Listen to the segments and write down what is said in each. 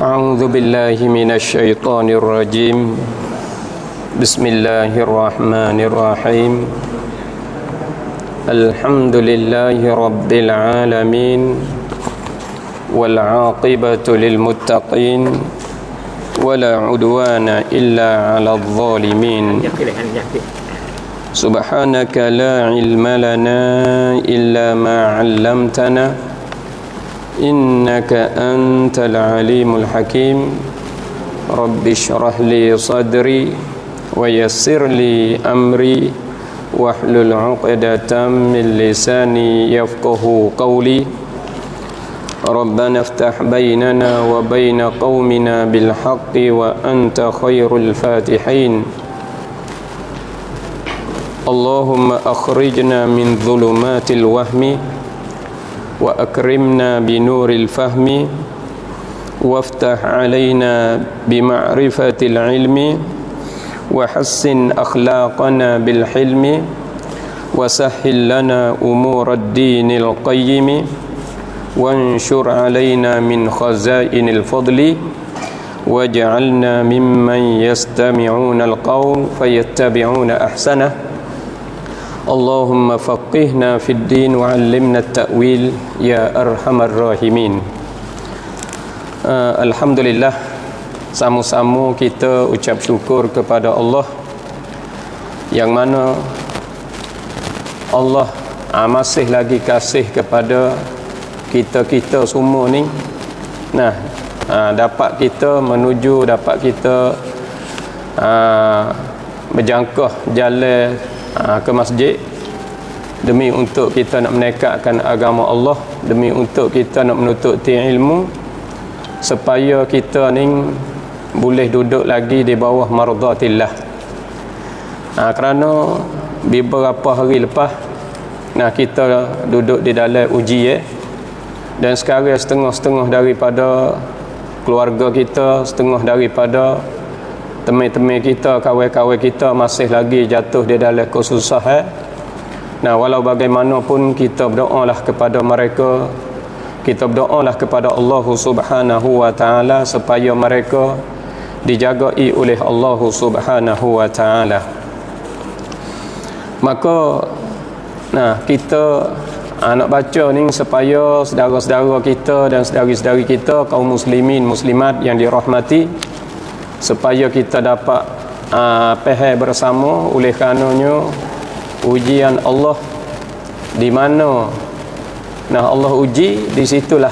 A'udzu billahi minasy syaithanir rajim. Bismillahirrahmanirrahim. Alhamdulillahi rabbil alamin. Wal 'aqibatu lil muttaqin. Wala 'udwana illa 'alal zalimin. Subhanaka la ilma lana illa ma 'allamtana innaka antal alimul hakim. Rabbi shrah li sadri wa yassir li amri wahlul 'uqdatam min lisani yafqahu qawli. Rabbana iftah bainana wa baina qaumina bil haqqi wa anta khairul fatihin. Allahumma akhrijna min dhulumatil wahmi wa akrimna binuril fahmi waftah alaina bima'rifatil ilmi wa hassin akhlaqana bil hilmi wa sahhil lana umurad dinil qayyim wanshur alaina min khazainil fadli waj'alna mimman yastami'una al-qawl fayattabi'una ahsanah. Allahumma faqihna fid din wa 'allimna at-ta'wil ya arhamar rahimin. Alhamdulillah, sama-sama kita ucap syukur kepada Allah yang mana Allah masih lagi kasih kepada kita semua ni. Dapat kita menuju, dapat kita berjangkah jalan ke masjid demi untuk kita nak menekakkan agama Allah, demi untuk kita nak menuntut ilmu supaya kita ni boleh duduk lagi di bawah mardatillah. Kerana beberapa hari lepas kita duduk di dalam ujian, dan sekarang setengah-setengah daripada keluarga kita, setengah daripada teman-teman kita, kawan-kawan kita masih lagi jatuh di dalam kesusahan. Walau bagaimanapun kita berdoalah kepada mereka, kita berdoalah kepada Allah Subhanahu wa taala supaya mereka dijagai oleh Allah Subhanahu wa taala. Maka kita nak baca ni supaya saudara-saudara kita dan saudari-saudari kita kaum muslimin muslimat yang dirahmati, supaya kita dapat faham bersama. Oleh karenanya ujian Allah di mana Allah uji, di situlah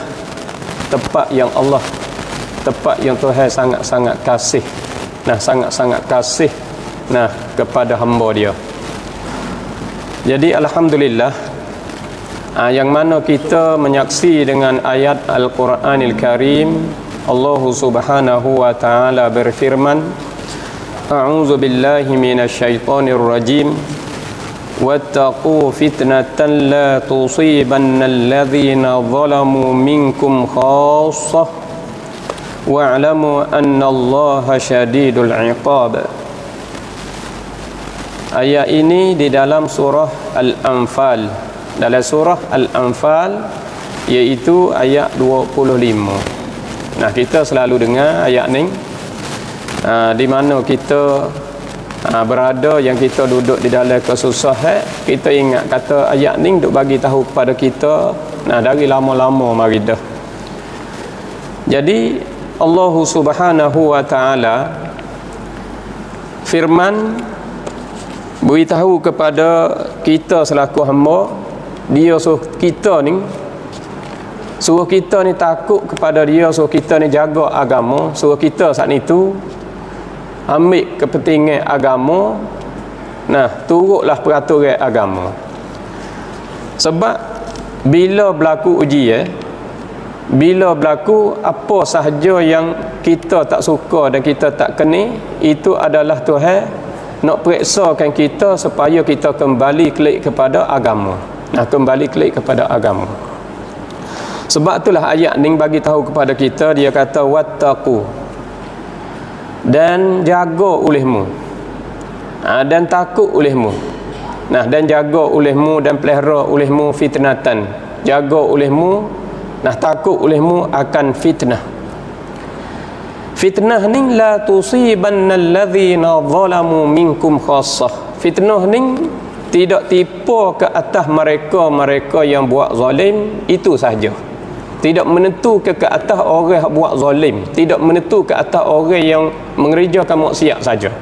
tempat yang Tuhan sangat-sangat kasih, sangat-sangat kasih kepada hamba dia. Jadi alhamdulillah, yang mana kita menyaksi dengan ayat Al-Quranil Karim. Allah Subhanahu wa taala berfirman, A'udzu billahi minasyaitonir rajim. Wattaqu fitnatan la tusibanna alladhina zalamu minkum khassah wa'lamu anna Allaha syadidul 'iqab. Ayat ini di dalam surah Al-Anfal. Dalam surah Al-Anfal, iaitu ayat 25. Kita selalu dengar ayat ni, di mana kita berada, yang kita duduk di dalam kesusahan, kita ingat kata ayat ni duk bagi tahu kepada kita dari lama-lama mari dah. Jadi Allah Subhanahu wa taala firman beritahu kepada kita selaku hamba, dia suruh kita ni takut kepada dia, suruh kita ni jaga agama, suruh kita saat itu ambil kepentingan agama, turutlah peraturan agama. Sebab bila berlaku ujian, bila berlaku apa sahaja yang kita tak suka dan kita tak kena, itu adalah Tuhan nak periksakan kita supaya kita kembali klik kepada agama. Kembali klik kepada agama. Sebab itulah ayat ni bagi tahu kepada kita, dia kata wattaqu, dan jaga olehmu, dan takut olehmu, dan jaga olehmu dan pelihara olehmu fitnatan, jaga olehmu Nah, takut olehmu akan fitnah. Fitnah ni la tusibanna allazina zalamu minkum khassah. Fitnah ni tidak tipu ke atas mereka yang buat zalim itu saja. Tidak menentu ke atas orang yang buat zalim, tidak menentu ke atas orang yang mengerjakan maksiat saja.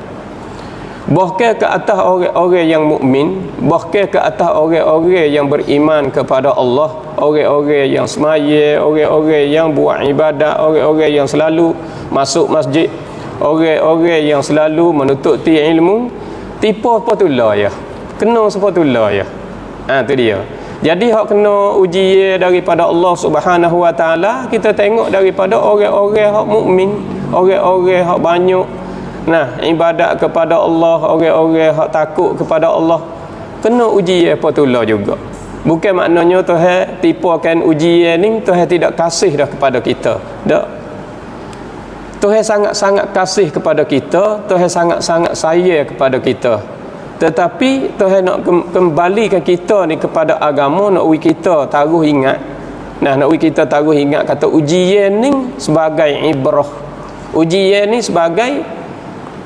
Bahkan ke atas orang-orang yang mukmin, bahkan ke atas orang-orang yang beriman kepada Allah, orang-orang yang semaya, orang-orang yang buat ibadat, orang-orang yang selalu masuk masjid, orang-orang yang selalu menutup ilmu, tipu sepatutlah ya. Kena sepatutlah ya. Tu dia. Jadi hak kena ujian daripada Allah Subhanahu Wa Taala, kita tengok daripada orang-orang hak mukmin, orang-orang hak banyak ibadat kepada Allah, orang-orang hak takut kepada Allah, kena ujian sepatutlah juga. Bukan maknanya Tuhan tipukan ujian ni Tuhan tidak kasih dah kepada kita. Tak. Tuhan sangat-sangat kasih kepada kita, Tuhan sangat-sangat sayang kepada kita. Tetapi Tuhan nak kembalikan kita ni kepada agama, nak kita taruh ingat. Nak kita taruh ingat kata ujian ni sebagai ibrah. Ujian ni sebagai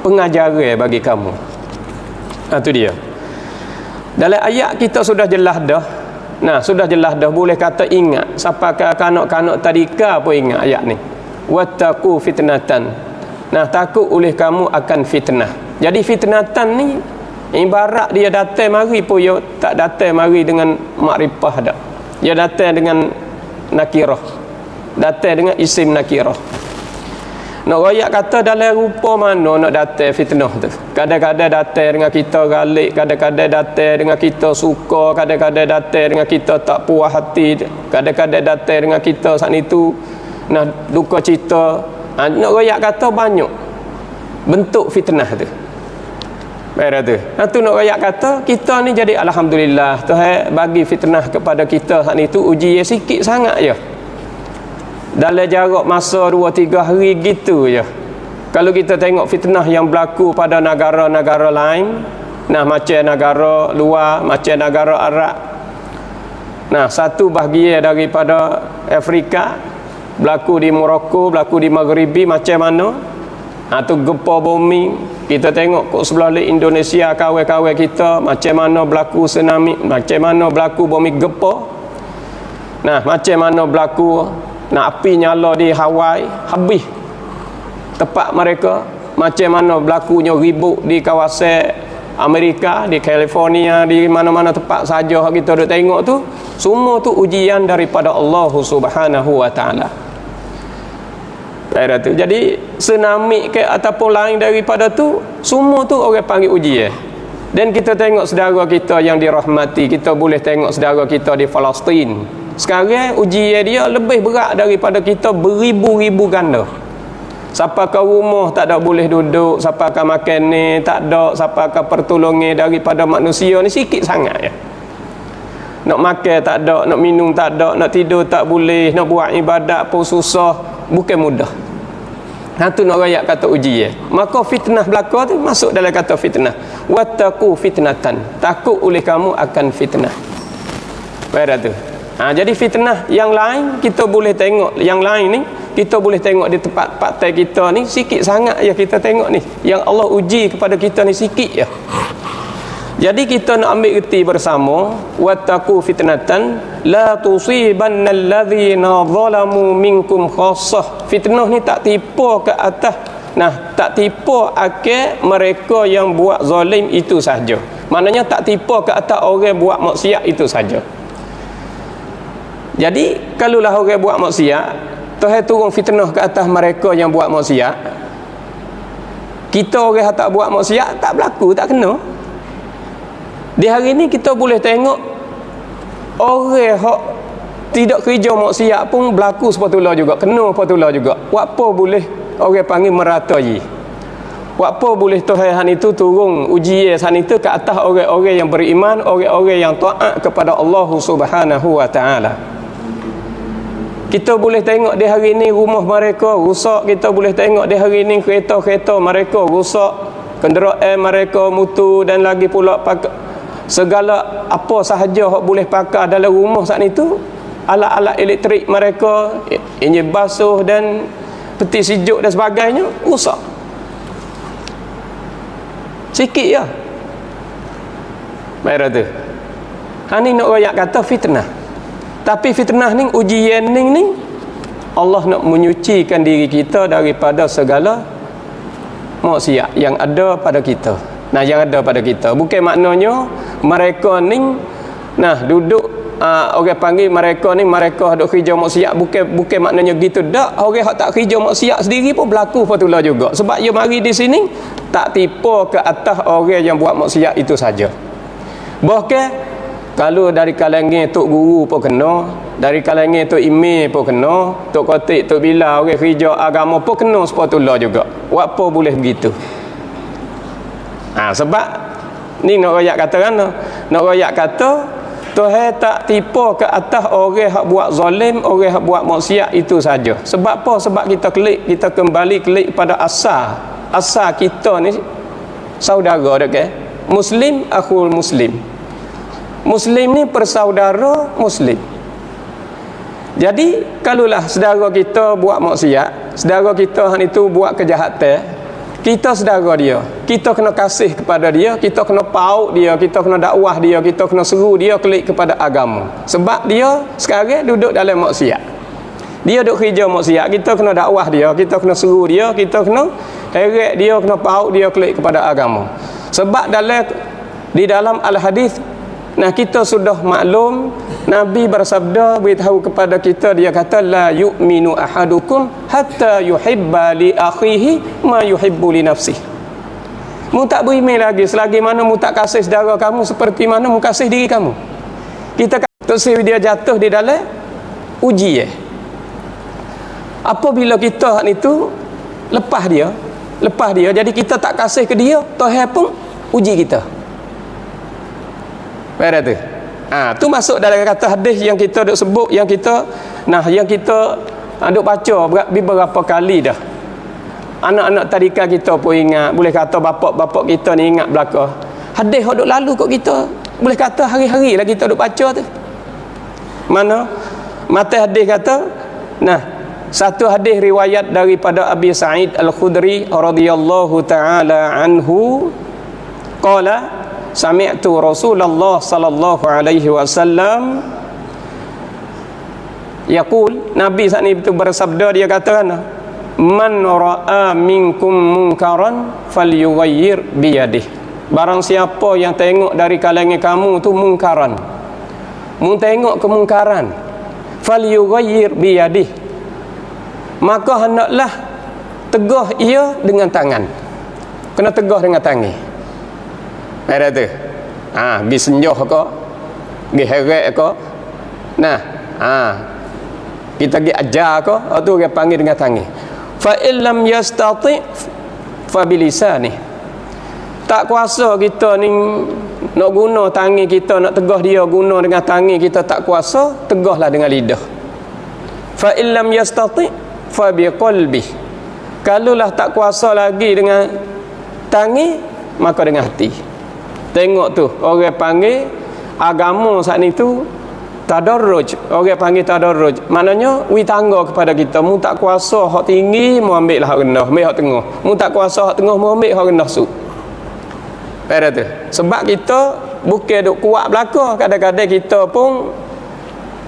pengajaran bagi kamu. Itu dia. Dalam ayat kita sudah jelas dah. Sudah jelas dah, boleh kata ingat. Siapa kanak-kanak tadika pun ingat ayat ni. Wattaqu fitnatan. Takut oleh kamu akan fitnah. Jadi fitnatan ni ibarat dia datang mari pun dia tak datang mari dengan makrifah dak. Dia datang dengan nakirah. Datang dengan isim nakirah. Nak royak kata dalam rupa mana nak datang fitnah tu. Kadang-kadang datang dengan kita galik, kadang-kadang datang dengan kita suka, kadang-kadang datang dengan kita tak puas hati, kadang-kadang datang dengan kita saat itu duka cita. Nak royak kata banyak bentuk fitnah tu. Baik tu. Tu nak royak kata kita ni jadi alhamdulillah Tuhan bagi fitnah kepada kita saat itu ujian sikit sangat je. Dalam jarak masa 2-3 hari gitu je. Kalau kita tengok fitnah yang berlaku pada negara-negara lain, macam negara luar, macam negara Arab. Satu bahagian daripada Afrika berlaku di Morocco, berlaku di Maghribi macam mana? Tu gempa bumi. Kita tengok kat sebelah Indonesia kawan-kawan kita macam mana berlaku tsunami, macam mana berlaku bumi gempa. Macam mana berlaku api nyala di Hawaii habis tempat mereka, macam mana berlakunya ribut di kawasan Amerika, di California, di mana-mana tempat saja kita duk tengok tu, semua tu ujian daripada Allah Subhanahu Wa Taala. Jadi tsunami ke ataupun lain daripada tu, semua tu orang panggil ujian. Dan kita tengok saudara kita yang dirahmati, kita boleh tengok saudara kita di Palestin. Sekarang ujian dia lebih berat daripada kita beribu-ribu ganda. Siapa ke rumah tak ada boleh duduk, siapa ke makan ni tak ada, siapa ke pertolongan daripada manusia ni sikit sangat ya. Nak makan tak ada, nak minum tak ada, nak tidur tak boleh, nak buat ibadat pun susah, bukan mudah. Tu nak rakyat kata ujian. Maka fitnah belaka tu masuk dalam kata fitnah. Wattaqu fitnatan. Takut oleh kamu akan fitnah. Baik tu. Jadi fitnah yang lain kita boleh tengok, yang lain ni kita boleh tengok di tempat partai kita ni sikit sangat ya kita tengok ni. Yang Allah uji kepada kita ni sikit ya. Jadi kita nak ambil reti bersama, wattaqu fitnatan la tusibanna allazina zalamu minkum khassah. Fitnah ni tak tipu ke atas, tak tipu akan mereka yang buat zalim itu saja. Maknanya tak tipu ke atas orang buat maksiat itu saja. Jadi kalaulah orang buat maksiat, Tuhan turun fitnah ke atas mereka yang buat maksiat, kita orang yang tak buat maksiat tak berlaku, tak kena. Di hari ni kita boleh tengok orang yang tidak kerja maksiat pun berlaku sepatutnya juga, kena sepatutnya juga. Apa boleh orang panggil meratai? Apa boleh Tuhan itu turun ujian san itu ke atas orang-orang yang beriman, orang-orang yang taat kepada Allah Subhanahu Wa Taala. Kita boleh tengok di hari ini rumah mereka rusak, kita boleh tengok di hari ini kereta-kereta mereka rusak, kenderaan mereka mutu, dan lagi pula segala apa sahaja yang boleh pakai dalam rumah saat itu alat-alat elektrik mereka, enjin basuh dan peti sejuk dan sebagainya rusak. Sikit ya. Baik tu. Ni nak royak kata fitnah. Tapi fitnah ni, ujian ni Allah nak menyucikan diri kita daripada segala maksiat yang ada pada kita. Nah, yang ada pada kita. Bukan maknanya mereka ni duduk orang panggil mereka ni mereka duk kerja maksiat, bukan maknanya gitu dak. Orang hak tak kerja maksiat sendiri pun berlaku patulah juga. Sebab dia mari di sini tak tipu ke atas orang yang buat maksiat itu saja. Bahkan kalau dari kalangan tok guru pun kena, dari kalangan tok imam pun kena, tok khatib, tok bila orang kerja agama pun kena sepatutnya juga. Apa boleh begitu? Sebab ni nak royak kata kan? Nak royak kata Tuhan tak tipu ke atas orang yang buat zalim, orang yang buat maksiat itu saja. Sebab apa? Sebab kita kembali klik pada asal. Asal kita ni saudara dekat. Muslim akhul muslim. Muslim ni persaudara muslim. Jadi kalaulah saudara kita buat maksiat, saudara kita hang itu buat kejahatan, kita saudara dia, kita kena kasih kepada dia, kita kena paut dia, kita kena dakwah dia, kita kena seru dia klik kepada agama. Sebab dia sekarang duduk dalam maksiat, dia duduk kerja maksiat, kita kena dakwah dia, kita kena seru dia, kita kena heret dia, kena paut dia klik kepada agama. Sebab di dalam al-hadis, kita sudah maklum, Nabi bersabda, beritahu kepada kita, dia kata la yu'minu ahadukum hatta yuhibba li akhihi ma yuhibbu li nafsihi. Mu tak beriman lagi selagi mana mu tak kasih saudara kamu seperti mana mu kasih diri kamu. Kita kata dia jatuh di dalam ujian. Apabila kita itu lepas dia, jadi kita tak kasih ke dia, Tuhan pun uji kita. Baik tu. Tu masuk dalam kata hadis yang kita duk sebut, yang kita duk baca beberapa kali dah. Anak-anak tadika kita pun ingat, boleh kata bapak-bapak kita ni ingat belaka. Hadis hok duk lalu kat kita, boleh kata hari-hari lah kita duk baca tu. Mana mata hadis kata, satu hadis riwayat daripada Abi Sa'id Al-Khudri radhiyallahu taala anhu qala sami'tu Rasulullah sallallahu alaihi wasallam yaqul, Nabi saat itu bersabda, dia kata man ra'a minkum munkaran falyughayyir biyadih. Barang siapa yang tengok dari kalangan kamu tu mungkaran, tengok kemungkaran, falyughayyir biyadih, maka hendaklah tegah ia dengan tangan. Kena tegah dengan tangan. Ada tu. Gi senjoh ke, gi heret ke. Kita gi ajar ke, tu dia panggil dengan tangan. Fa illam yastati fa bilisani. Tak kuasa kita ni nak guna tangan kita, nak tegah dia guna dengan tangan kita tak kuasa, tegahlah dengan lidah. Fa illam yastati fa biqalbi. Kalaulah tak kuasa lagi dengan tangan, maka dengan hati. Tengok tu, orang panggil agama saat ni tu tadarruj. Orang panggil tadarruj, maknanya wi tangga kepada kita. Mu tak kuasa hak tinggi, mu ambil lah hak rendah, ambil hak tengah. Mu tak kuasa hak tengah, mu ambil hak rendah su. Pada tu. Sebab kita bukan duk kuat belaka, kadang-kadang kita pun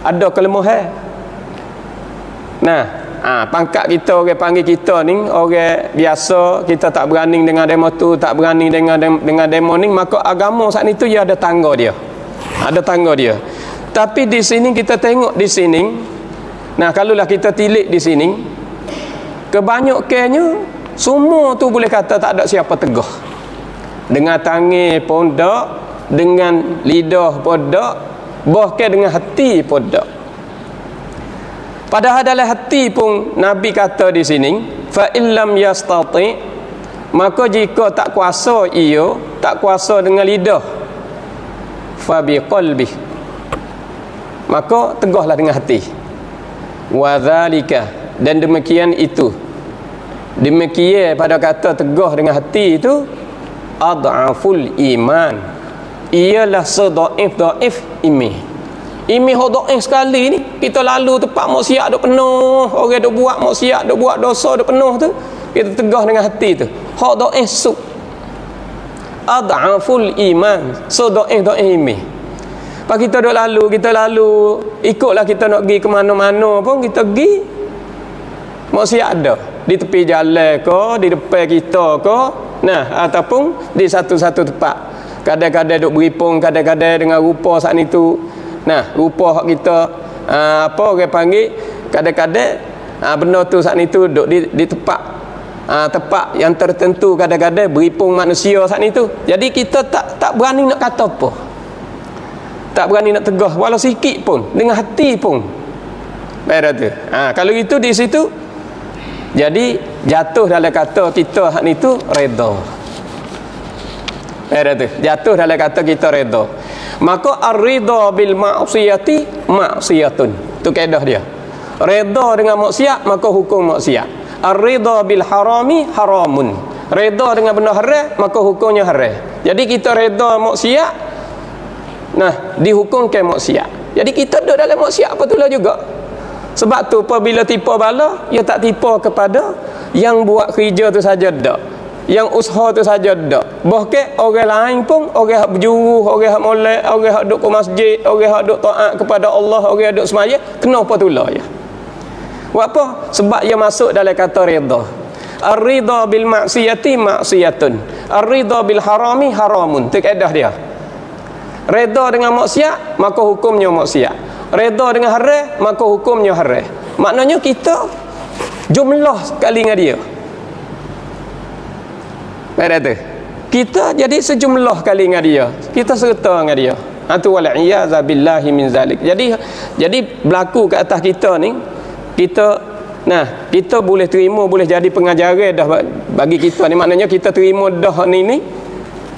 ada kelemahan. Pangkat kita, orang panggil kita ni orang biasa, kita tak berani dengan demo tu, tak berani dengan demo ni, maka agama saat itu dia ada tangga dia. Ada tangga dia. Tapi di sini kita tengok di sini, kalaulah kita tilik di sini, kebanyakannya semua tu boleh kata tak ada siapa tegah. Dengan tangan pun tak, dengan lidah pun tak, bahkan dengan hati pun tak. Padahal dalam hati pun Nabi kata di sini, fa illam yastati, maka jika tak kuasa ia, tak kuasa dengan lidah, fa biqalbi, maka tegahlah dengan hati. Wa dzalika, dan demikian itu, demikian pada kata tegah dengan hati itu, ad'aful iman, ialah sedaif iman. Imi hodoh sekali ni kita lalu tempat maksiat duk penuh, orang duk buat maksiat, duk buat dosa duk penuh tu, kita tegah dengan hati tu. Hak doa su ad'aful iman. So doa imi. Pak kita duk lalu, ikutlah kita nak pergi ke mana-mana pun kita pergi maksiat ada di tepi jalan ke, di depan kita ke, nah ataupun di satu-satu tempat. Kadang-kadang duk beripung, kadang-kadang dengan rupa saat itu. Nah, rupa hak kita apa orang panggil kadang-kadang benda tu saat itu duk di tempat tempat yang tertentu, kadang-kadang beripung manusia saat itu. Jadi kita tak berani nak kata apa. Tak berani nak tegah walau sikit pun, dengan hati pun. Baik tu. Kalau itu di situ jadi jatuh dalam kata kita hak ni tu redha. Tu jatuh dalam kata kita redha. Maka ar-ridha bil ma'siyati ma'siyatun. Tu kaedah dia. Redha dengan maksiat maka hukum maksiat. Ar-ridha bil harami haramun. Redha dengan benda haram maka hukumnya haram. Jadi kita redha maksiat, nah dihukumkan maksiat. Jadi kita duduk dalam maksiat apa tulah juga. Sebab tu apabila tipu bala, ia tak tipu kepada yang buat kerja tu saja dak, yang usaha tu saja dak. Bahkan orang lain pun, orang hak berjuru, orang hak molek, orang hak duk ke masjid, orang hak duk taat kepada Allah, orang hak duk semaya, kenapa tulah ya? Buat apa? Sebab ia masuk dalam kata redha. Ar-ridha bil ma'siyati ma'siyatun. Ar-ridha bil harami haramun. Tu kaedah dia. Redha dengan maksiat maka hukumnya maksiat. Redha dengan haram maka hukumnya haram. Maknanya kita jumlah sekali dengan dia. Baik tu. Kita jadi sejumlah kali dengan dia. Kita serta dengan dia. Tu wal iyaza billahi min zalik. Jadi berlaku ke atas kita ni, kita boleh terima, boleh jadi pengajaran dah bagi kita ni. Maknanya kita terima dah ni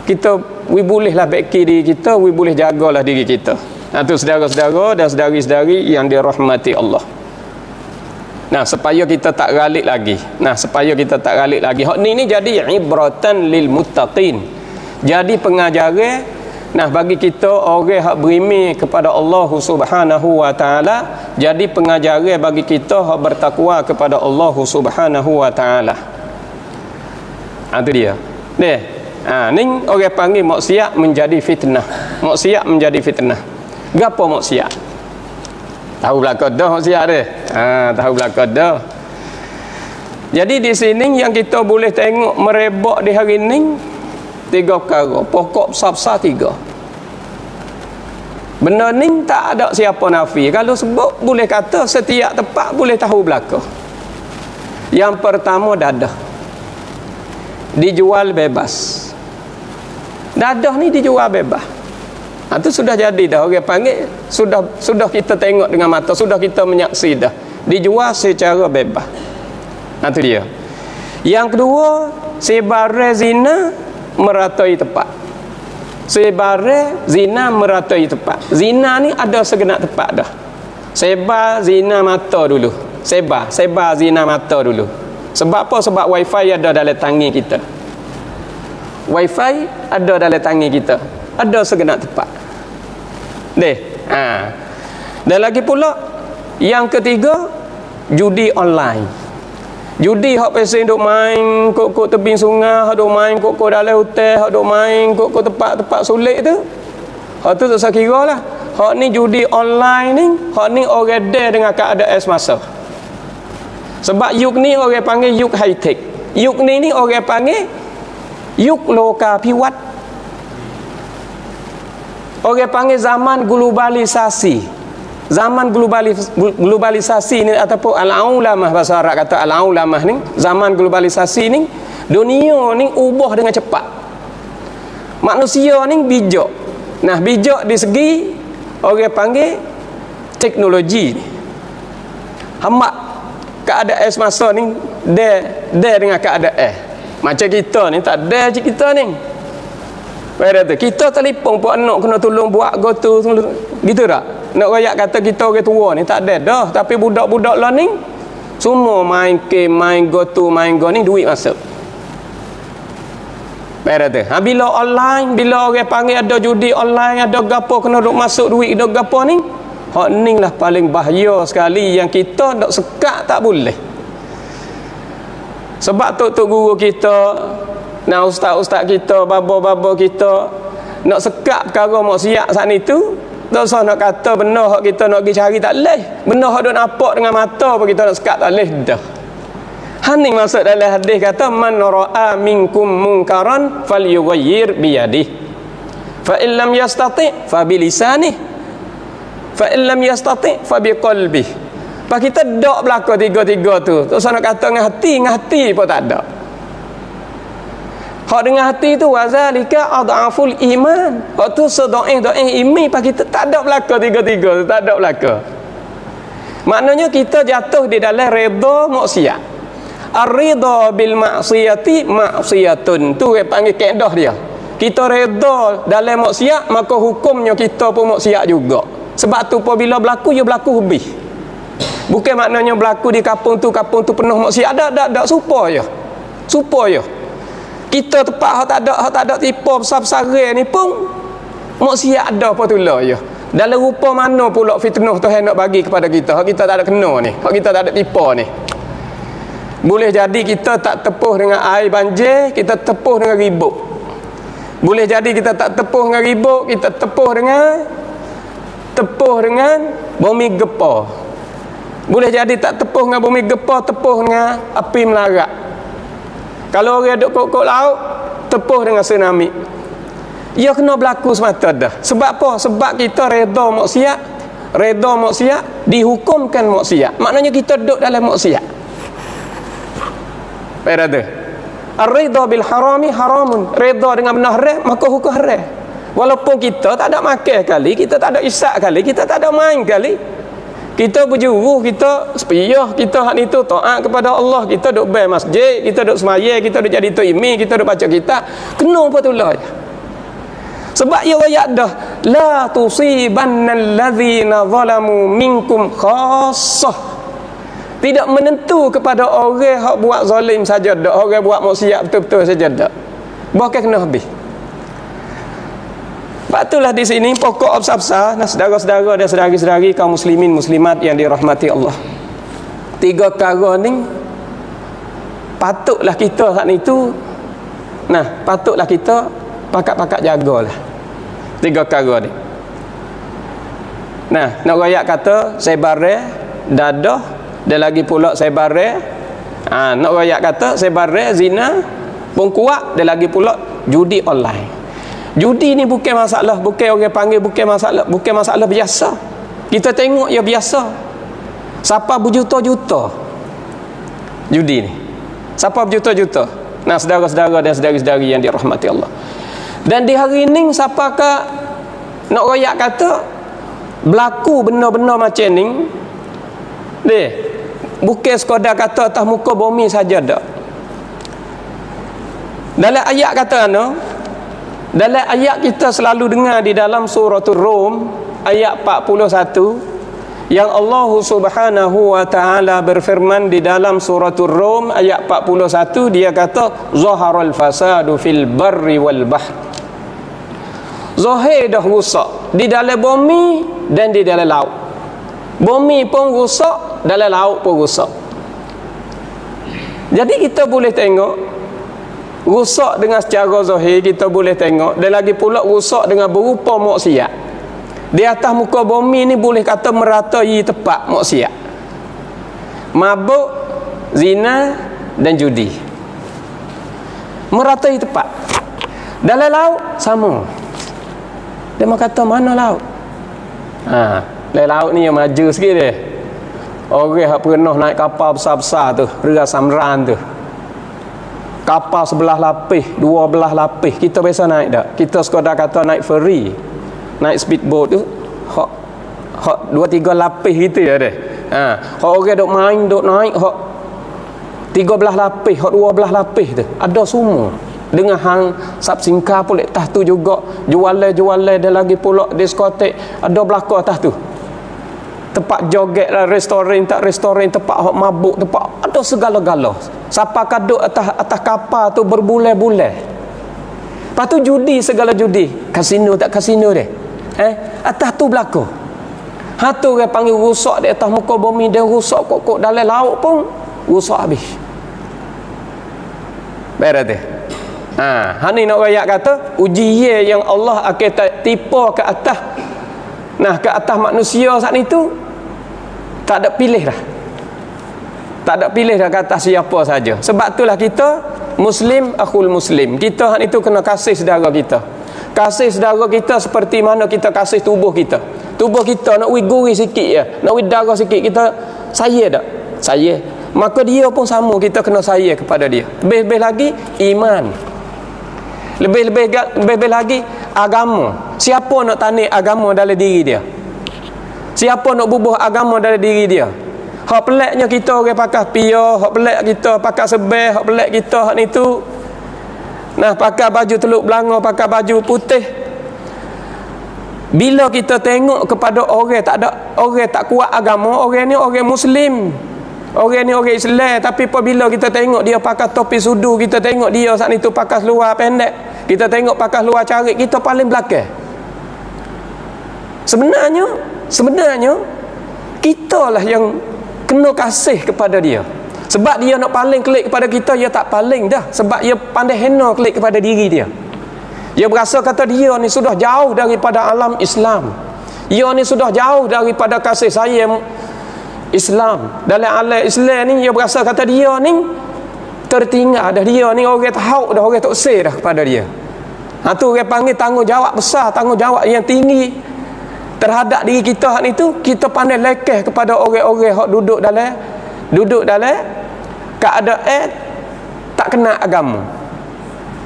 kita bolehlah baiki diri kita, boleh jagalah diri kita. Tu saudara-saudara dan saudari-saudari yang dirahmati Allah. Supaya kita tak galik lagi. Hak ni jadi ibratan lil muttaqin. Jadi pengajaran bagi kita orang hak berimani kepada Allah Subhanahu wa taala, jadi pengajaran bagi kita hak bertakwa kepada Allah Subhanahu wa taala. Tu dia. Ni orang panggil maksiat menjadi fitnah. Maksiat menjadi fitnah. Gapo maksiat? Tahu belaka dah maksiat dia. Tahu belaka dah. Jadi di sini yang kita boleh tengok merebak di hari ni tiga perkara. Pokok besar-besar tiga. Benda ni tak ada siapa nafi. Kalau sebut boleh kata setiap tempat boleh tahu belaka. Yang pertama dadah. Dijual bebas. Dadah ni dijual bebas. Itu sudah jadi dah, orang panggil sudah kita tengok dengan mata, sudah kita menyaksi dah, dijual secara bebas. Itu dia. Yang kedua, sebarang zina meratai tempat. Sebarang zina meratai tempat. Zina ni ada segenap tempat dah. Sebar zina mata dulu. Sebar zina mata dulu. Sebab apa? Sebab wifi ada dalam tangan kita. Wifi ada dalam tangan kita. Ada segenap tempat. Dan lagi pula yang ketiga, judi online. Judi hak pesen duk main kok tebing sungai, hak duk main kok dalam hotel, hak duk main kok tempat-tempat sulit tu. Hak tu tak saya kira lah. Hak ni judi online ni, hak ni orang dah dengan keadaan semasa. Sebab yuk ni orang panggil yuk high tech. Yuk ni orang panggil yuk loka piwat. Orang panggil zaman globalisasi. Zaman globalisasi ni ataupun al-aulamah, bahasa Arab kata al-aulamah ni, zaman globalisasi ni, dunia ni ubah dengan cepat. Manusia ni bijak. Bijak di segi orang panggil teknologi ni. Hamak keadaan semasa ni dia dengan keadaan. Macam kita ni tak ada je kita ni. Kita telefon pun anak kena tolong buat gotu gitu tak? Nak rakyat kata kita orang tua ni tak ada dah. Tapi budak-budak lah ni semua main game, main gotu, main go ni duit masuk. Bila online, bila orang panggil ada judi online, ada gapo kena duk masuk duit, ada gapo ni, Hak ni lah paling bahaya sekali yang kita nak sekat tak boleh. Sebab tok guru kita, nah ustaz-ustaz kita, baba-baba kita nak sekat perkara maksiat saat ni tu, tak usah nak kata benar hak kita nak pergi cari tak leh. Benar hak duk nampak dengan mata pun kita nak sekat tak leh dah. Han ni maksud dalam hadis kata man ra'a minkum munkaran falyughayyir biyadihi. Fa in lam yastati' fa bilisanihi. Fa in lam yastati' fa biqalbihi. Pak kita dak belaka tiga-tiga tu. Tak usah nak kata dengan hati pun tak ada. Hak dengan hati tu wazalika adhaful iman. Hak tu sedoeh iman pak kita tak ada belaka tiga-tiga tu, tak ada belaka. Maknanya kita jatuh di dalam redha maksiat. Ar-ridha bil maksiyati maksiyatun. Tu dia panggil kaedah dia. Kita redha dalam maksiat, maka hukumnya kita pun maksiat juga. Sebab tu apabila berlaku, ya berlaku lebih. Bukan maknanya berlaku di kampung tu penuh maksiat. Ada supaya. Kita tempat hak tak ada tipu besar-besar ni pun maksiat ada apa tu lah ya. Dalam rupa mana pula fitnah Tuhan nak bagi kepada kita, hak kita tak ada kena ni, hak kita tak ada tipu ni. Boleh jadi kita tak tepuh dengan air banjir, kita tepuh dengan ribut. Boleh jadi kita tak tepuh dengan ribut, kita tepuh dengan bumi gepar. Boleh jadi tak tepuh dengan bumi gepar, tepuh dengan api melarat. Kalau orang duduk kok laut, tepuh dengan tsunami. Ia kena berlaku semata dah. Sebab apa? Sebab kita redha maksiat, dihukumkan maksiat. Maknanya kita duduk dalam maksiat. Baik ada. Ar-ridha bil harami haramun. Redha dengan benda haram, maka hukum haram. Walaupun kita tak ada makan kali, kita tak ada isyak kali, kita tak ada main kali. Kita berjuruh, kita sepiyah, kita hak ni tu taat kepada Allah, kita duk bayar masjid, kita duk semaya, kita duk jadi tok imi, kita duk baca kitab. Kena apa tu lah. Sebab ia ayat dah la tusibannal ladzina zalamu minkum khassah. Tidak menentu kepada orang hak buat zalim saja dak, orang buat maksiat betul-betul saja dak. Bahkan kena habis. Itulah di sini pokok absah-absah, nah saudara-saudara dan saudari-saudari kaum muslimin muslimat yang dirahmati Allah. Tiga perkara ni patutlah kita saat ni tu, patutlah kita pakat-pakat jagalah. Tiga perkara ni. Nak royak kata sebareh dadah dan lagi pula sebareh nak royak kata sebareh zina pun kuat dan lagi pula judi online. Judi ni bukan masalah, bukan orang panggil bukan masalah biasa. Kita tengok ya biasa. Siapa berjuta-juta judi ni? Siapa berjuta-juta? Nah, saudara-saudara dan saudari-saudari yang dirahmati Allah. Dan di hari ni siapakah nak royak kata berlaku benda-benda macam ni? Bukan sekadar kata atas muka bumi saja dak. Dalam ayat kata dalam ayat kita selalu dengar di dalam suratul Rum ayat 41 yang Allah Subhanahu wa taala berfirman di dalam suratul Rum ayat 41, dia kata zaharal fasadu fil barri wal bahr. Zahir dah rusak di dalam bumi dan di dalam laut. Bumi pun rusak, dalam laut pun rusak. Jadi kita boleh tengok rusak dengan secara zahir, kita boleh tengok, dan lagi pula rusak dengan berupa maksiat. Di atas muka bumi ni boleh kata meratai tepat maksiat. Mabuk, zina dan judi. Meratai tepat. Dalam laut sama. Dia mau kata mana laut? Dalam laut ni yang maju sikit dia. Orang yang pernah naik kapal besar-besar tu, Ria Samran tu, kapal 11 lapis, 12 lapis, kita biasa naik tak? Kita sekadar kata naik ferry, naik speedboat tu hak 2-3 lapis gitu ya deh. Hak orang duk main duk naik hak 13 lapis, hak 12 lapis tu ada semua. Dengan hang sab singkar pun atas tu juga, jualan-jualan dan lagi pula diskotek ada belaka atas tu. Tempat joget lah, restoran, tempat hok mabuk, tempat ada segala-gala. Siapa kaduk atas kapal tu berbulan-bulan. Lepas tu judi, segala judi. Kasino tak kasino dia. Atas tu berlaku. Hatu orang panggil rusak di atas muka bumi, dia rusak kok dalam laut pun rusak habis. Berarti hani nak rakyat kata ujian yang Allah akan tipu ke atas, ke atas manusia saat itu tak ada pilih dah. Tak ada pilih dah ke atas siapa saja. Sebab itulah kita muslim akhul muslim. Kita hak itu kena kasih saudara kita. Kasih saudara kita seperti mana kita kasih tubuh kita. Tubuh kita nak gurih sikit ya, nak darah sikit, kita saya tak? Saya. Maka dia pun sama, kita kena saya kepada dia. Lebih-lebih lagi iman. Lebih-lebih lagi agama. Siapa nak tanik agama dalam diri dia? Siapa nak bubuh agama dalam diri dia? Hak peliknya kita orang pakai pia, hak pelik kita pakai sebel, hak pelik kita hak ni tu. Pakai baju teluk belanga, pakai baju putih. Bila kita tengok kepada orang tak kuat agama, orang ni orang muslim, orang ni orang Islam, tapi apabila kita tengok dia pakai topi sudu, kita tengok dia saat itu pakai seluar pendek, kita tengok pakai seluar carik, kita paling belakang. Sebenarnya kita lah yang kena kasih kepada dia. Sebab dia nak paling klik kepada kita, dia tak paling dah. Sebab dia pandai hena klik kepada diri dia. Dia berasa kata dia ni sudah jauh daripada alam Islam. Dia ni sudah jauh daripada kasih sayang Islam. Dalam alam Islam ni dia berasa kata dia ni tertinggal dah, dia ni orang tahu dah, orang tak usir dah kepada dia. Tu orang panggil tanggungjawab besar, tanggungjawab yang tinggi terhadap diri kita hak itu. Kita pandai lekeh kepada orang-orang hak duduk dalam keadaan tak kena agama.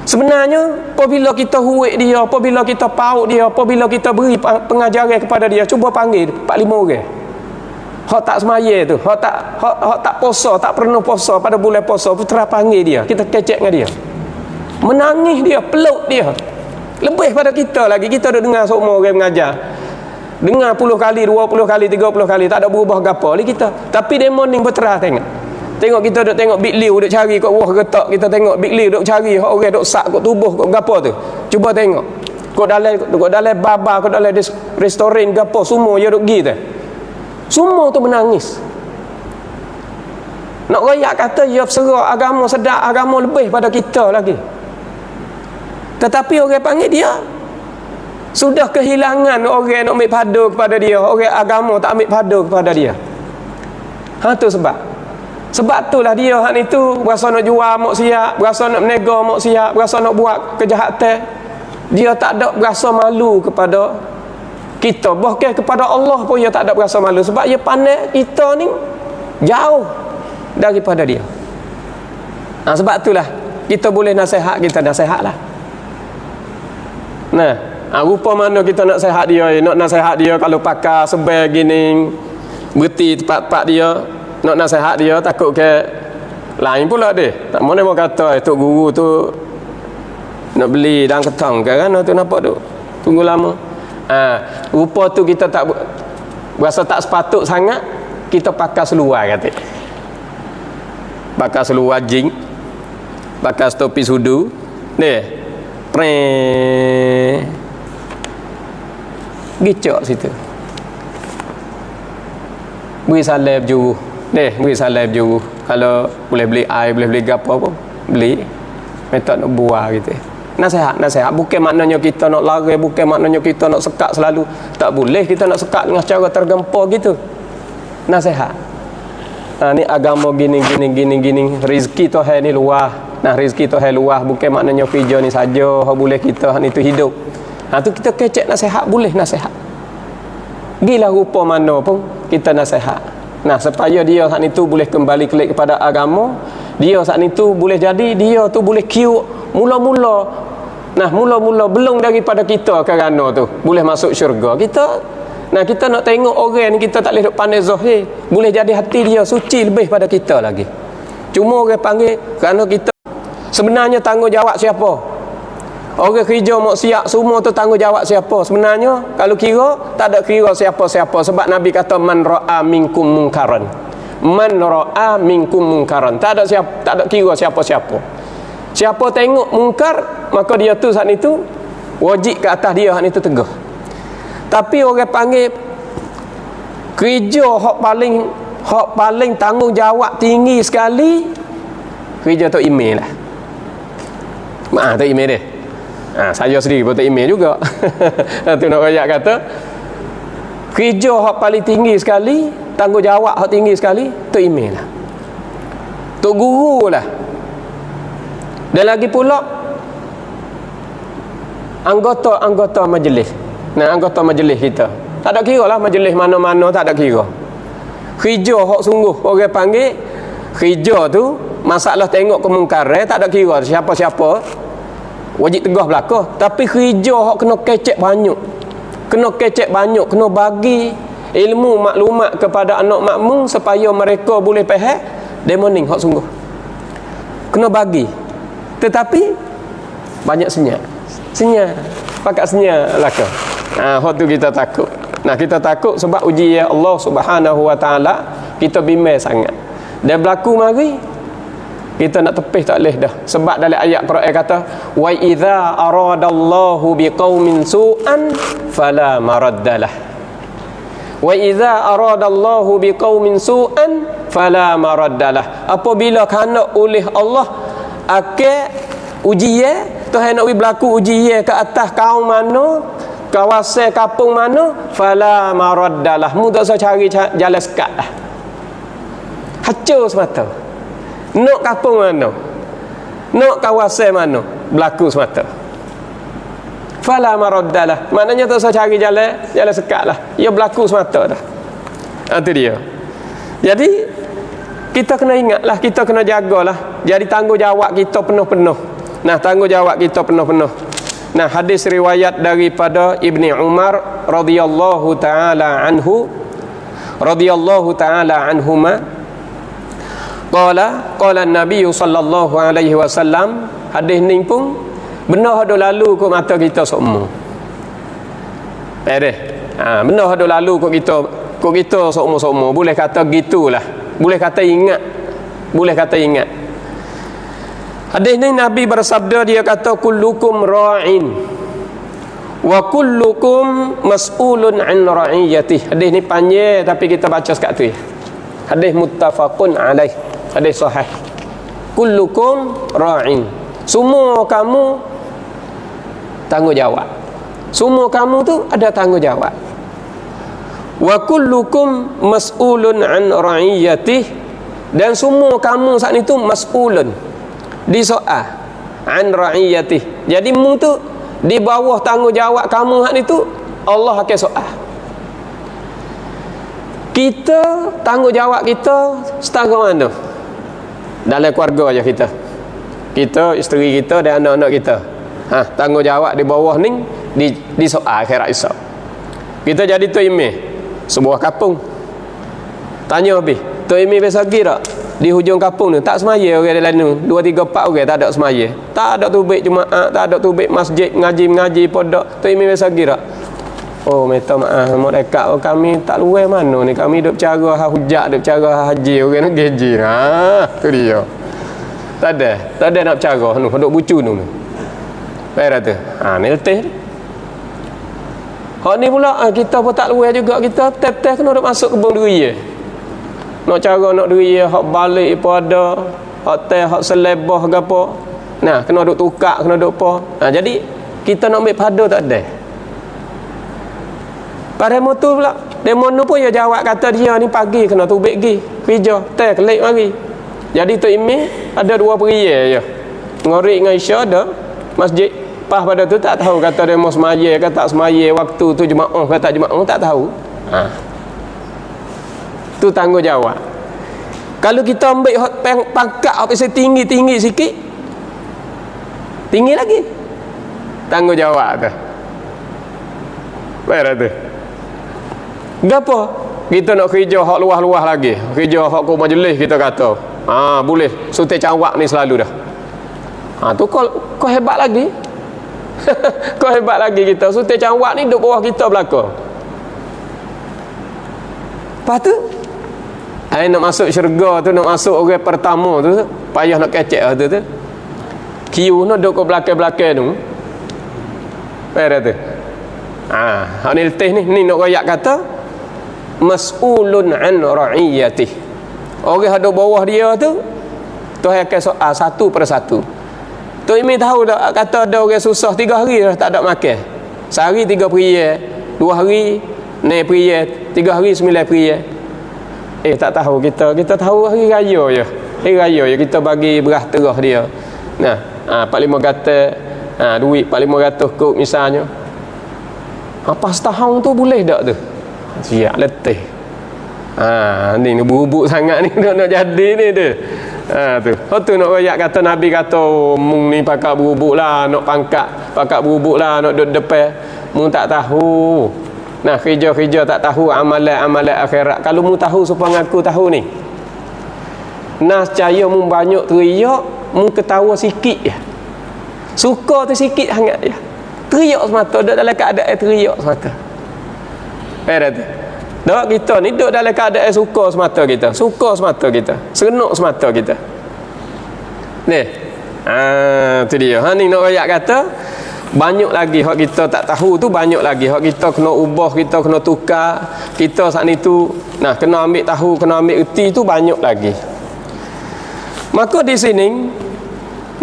Sebenarnya apabila kita huik dia, apabila kita paut dia, apabila kita beri pengajaran kepada dia, cuba panggil 4-5 orang hak tak semaya tu, hak tak puasa, tak pernah puasa pada bulan puasa, putra panggil dia, kita kecek dengan dia, menangis dia, peluk dia. Lebih pada kita lagi, kita dah dengar semua orang mengajar, dengar 10 kali, 20 kali, 30 kali, tak ada berubah gapo lagi kita. Tapi demo ni berterah tengok kita duk tengok Big Liu duk cari kat wah getak, kita tengok Big Liu duk cari orang duk sak kat tubuh kat gapo tu. Cuba tengok kat dalam baba, kat dalam restoran gapo semua dia duk gi tu. Semua tu menangis. Nak royak kata dia berserah agama, sedap agama lebih pada kita lagi. Tetapi orang panggil dia sudah kehilangan orang nak ambil padu kepada dia, orang agama tak ambil padu kepada dia. Tu sebab itulah dia hak itu berasa nak jual maksiat, berasa nak menega maksiat, berasa nak buat kejahatan. Dia tak ada berasa malu kepada kita, bahkan kepada Allah pun dia tak ada berasa malu, sebab dia pandai kita ni jauh daripada dia. Sebab itulah kita boleh nasihat, kita nasihatlah. Rupa mana kita nak nasihat dia, nak nasihat dia kalau pakai sebel gini, berhenti tempat-tempat dia, nak nasihat dia takut ke lain pula dia. Tak mana mau kata tok guru tu nak beli dan ketang kan tu, nampak tu tunggu lama. Rupa tu kita tak berasa tak sepatut sangat kita pakai seluar kata. Pakai seluar jing, pakai topi sudu ni. Gicok situ. Beri salam juru. Beri salam juru. Kalau boleh beli air, boleh beli gapo apa, beli. Metok nak buah gitu. Nasihat. Bukan maknanya kita nak lari, bukan maknanya kita nak sekat selalu. Tak boleh kita nak sekat dengan cara tergempur gitu. Nasihat. Ni agama gini. Rezeki Tuhan ni luas. Rezeki Tuhan luas, bukan maknanya kerja ni saja boleh kita ni tu hidup. Tu kita kecek nasihat, boleh nasihat. Gila rupa mana pun kita nasihat. Supaya dia saat itu boleh kembali kelik kepada agama. Dia saat itu boleh jadi, dia tu boleh kiu mula-mula belum daripada kita kerana tu boleh masuk syurga. Kita nak tengok orang ni, kita tak boleh duk pandai zahir, boleh jadi hati dia suci lebih pada kita lagi. Cuma orang panggil kerana kita sebenarnya tanggungjawab siapa? Orang kerja maksiat semua tu tanggungjawab siapa? Sebenarnya kalau kira tak ada kira siapa-siapa, sebab Nabi kata man ra'a minkum munkaran. Man ra'a minkum munkaran. Tak ada kira siapa-siapa. Siapa tengok mungkar, maka dia tu saat itu wajib ke atas dia saat itu teguh. Tapi orang panggil Kerja hak paling tanggungjawab tinggi sekali kerja Tok Email lah. Tok Email dia. Saya sendiri pun Tok Email juga. Tu nak rakyat kata kerja hak paling tinggi sekali, tanggungjawab hak tinggi sekali Tok Email lah. Tok Guru lah. Dan lagi pula anggota majlis. Nah, anggota majlis kita. Tak ada kira lah majlis mana-mana, tak ada kira. Kerja hak sungguh orang panggil kerja tu masalah tengok kemungkaran, tak ada kira siapa-siapa wajib tegah belaka. Tapi kerja hak kena kecek banyak, kena bagi ilmu maklumat kepada anak makmum supaya mereka boleh faham demoning hak sungguh, kena bagi. Tetapi banyak senyap pakat senyap laka. Hak tu kita takut. Nah, kita takut sebab ujian Allah Subhanahu Wa Taala kita bimbang sangat. Dan berlaku mari kita nak tepih tak boleh dah. Sebab dalam ayat Quran kata wa idza aradallahu biqaumin su'an fala maraddalah. Wa idza aradallahu biqaumin su'an fala maraddalah. Apabila kehendak oleh Allah akan ujian, Tuhan nak berlaku ujian ke atas kaum mana, kawasan kampung mana, fala maraddalah. Mu tak usah cari jalan sekat dah. Hancur semata. Nak kampung mana, nak kawasan mana, berlaku semata. Fala maraddalah. Maknanya tak usah cari jalan sekat lah. Ia berlaku semata dah. Itu dia. Jadi kita kena ingatlah, kita kena jagalah. Jadi tanggungjawab kita penuh-penuh. Nah, tanggungjawab kita penuh-penuh. Nah, hadis riwayat daripada Ibni Umar radhiyallahu taala anhuma qala Nabi sallallahu alaihi wasallam. Hadis ni pun benar ada lalu ke mata kita semua. Benar ada lalu ke kita semua. Boleh kata gitulah. Boleh kata ingat. Hadis ni Nabi bersabda, dia kata kullukum ra'in wa kullukum mas'ulun 'an ra'iyatihi. Hadis ni panjang tapi kita baca sekat tu. Hadis muttafaqun alaih. Hadis sahih. Kullukum ra'in. Semua kamu tanggungjawab. Semua kamu tu ada tanggungjawab. Wa kullukum mas'ulun 'an ra'iyatihi. Dan semua kamu saat itu mas'ulun, disoal an ra'iyatihi. Jadi mu tu di bawah tanggungjawab kamu hak ni tu Allah akan soal. Kita tanggungjawab kita setara mana? Dalam keluarga aja kita, isteri kita dan anak-anak kita. Tanggungjawab di bawah ni di soal akhirat esok. Kita jadi tu imam sebuah kampung. Tanya habis, tu imam biasa kira di hujung kampung ni tak semaya orang dalam ni 2, 3, 4 orang tak ada semaya, tak ada tubik jumaat, tak ada tubik masjid ngaji pondok. Tu imam biasa kira, oh minta maaf mereka kami tak luar mana ni, kami duk cara hujat, duk cara haji orang nak gaji. Tu dia. Tak ada nak cara nu duk bucu nu. Baik tu. Ni letih. Hak ni pula kita pun tak luar juga, kita tep-tep kena duk masuk kebun duri. Nak cara nak duri hak balik pada hak teh hak selebah ke apa. Nah, kena duk tukar, kena duk apa. Jadi kita nak ambil pada tak ada. Pada motor pula, demo nu pun dia jawab kata dia ni pagi kena tubik gi kerja, teh kelik mari. Jadi tu imam ada 2 periya je. Ngorek dengan Isya ada masjid. Pas pada tu tak tahu kata demo semaya ke tak semaya, waktu tu jemaah ke tak jemaah tak tahu. Tu tanggungjawab. Kalau kita ambil pangkat apa tinggi sikit, tinggi lagi tanggungjawab tu. Baiklah tu. Gapo? Kita nak kerja hak luah-luah lagi. Kerja hak ke majlis kita kata. Boleh. Sutai cawak ni selalu dah. Tu kau hebat lagi. Kau hebat lagi kita. Sutai cawak ni duduk bawah kita belakang. Lepas tu nak masuk syurga tu, nak masuk orang pertama tu, payah nak kecek tu. Kiu nak duduk ke belakang tu. Baiklah tu. Hak ni letih ni nak royak kata mas'ulun an ra'iyatih. Orang ada bawah dia tu Tuhan akan soal satu persatu. Tok Imi tahu tak, kata ada orang susah 3 hari dah tak ada makan. Sehari 3 periak, 2 hari 9 periak, 3 hari 9 periak. Tak tahu kita tahu hari raya je. Hari raya je kita bagi beras terah dia. Nah, 4-5 kata duit 4-500 kop misalnya. Apa setahun tu boleh tak tu? Siap letih. Ni berubuk sangat ni nak jadi ni tu. Tu. Tu nak royak kata Nabi kata mung ni pakak berubuk lah, nak pangkat pakak berubuk lah, nak duduk depan. Mung tak tahu. Nah, kerja-kerja tak tahu amalan akhirat. Kalau mu tahu supaya aku tahu ni. Nah, cahaya mu banyak teriak, mu ketawa sikit je. Suka tu sikit sangat je. Teriak semata, duduk dalam keadaan teriak semata. Dah tu. Tak, kita ni duduk dalam keadaan suka semata kita. Suka semata kita. Serenuk semata kita. Ni. Tu dia. Ni nak royak kata banyak lagi hak kita tak tahu tu, banyak lagi hak kita kena ubah, kita kena tukar, kita saat ni tu kena ambil tahu, kena ambil erti tu banyak lagi. Maka di sini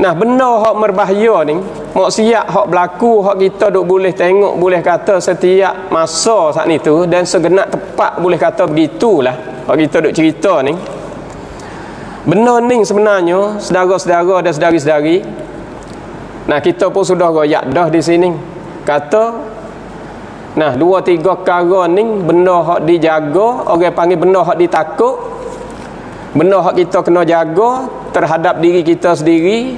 benda hak berbahaya ni, maksiat hak berlaku, hak kita duk boleh tengok, boleh kata setiap masa saat ni tu, dan segenap tepat boleh kata begitulah hak kita duk cerita ni. Benda ni sebenarnya saudara-saudara dan saudari-saudari, kita pun sudah royak dah di sini. Kata 2-3 perkara ni benda hak dijaga, orang panggil benda hak ditakut, benda hak kita kena jaga terhadap diri kita sendiri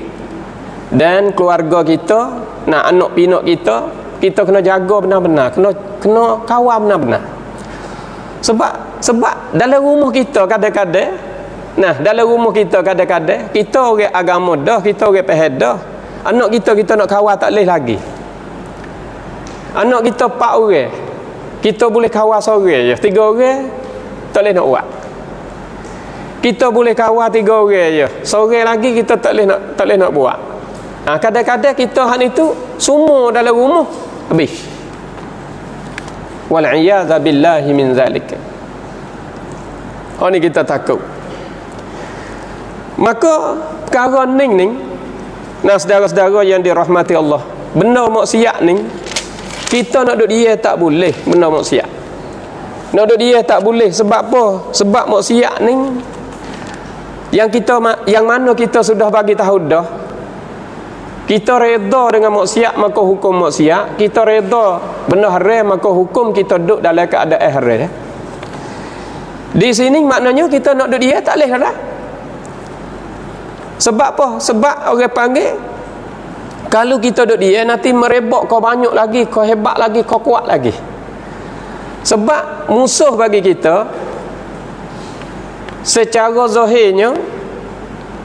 dan keluarga kita, anak pinak kita kena jaga benar-benar, kena kawal benar-benar. Sebab dalam rumah kita kadang-kadang dalam rumah kita kadang-kadang kita orang agama dah, kita orang pahal dah. Anak kita nak kawal tak boleh lagi. Anak kita 4 orang, kita boleh kawal seorang je. 3 orang tak boleh nak buat. Kita boleh kawal 3 orang je, seorang lagi kita tak boleh nak buat. Kadang-kadang kita hak ni tu semua dalam rumah habis. Wal iyadza billahi min zalik. Ni kita takut. Maka perkara ni saudara-saudara yang dirahmati Allah, benda maksiat ni kita nak duk dia tak boleh. Benda maksiat nak duk dia tak boleh. Sebab apa? Sebab maksiat ni yang mana kita sudah bagi tahu dah, kita reda dengan maksiat maka hukum maksiat, kita reda benda haram maka hukum kita duduk dalam keadaan haram. Di sini maknanya kita nak duduk dia tak boleh dah. Sebab apa? Sebab orang panggil kalau kita duduk dia nanti merebak kau banyak lagi, kau hebat lagi, kau kuat lagi. Sebab musuh bagi kita secara zahirnya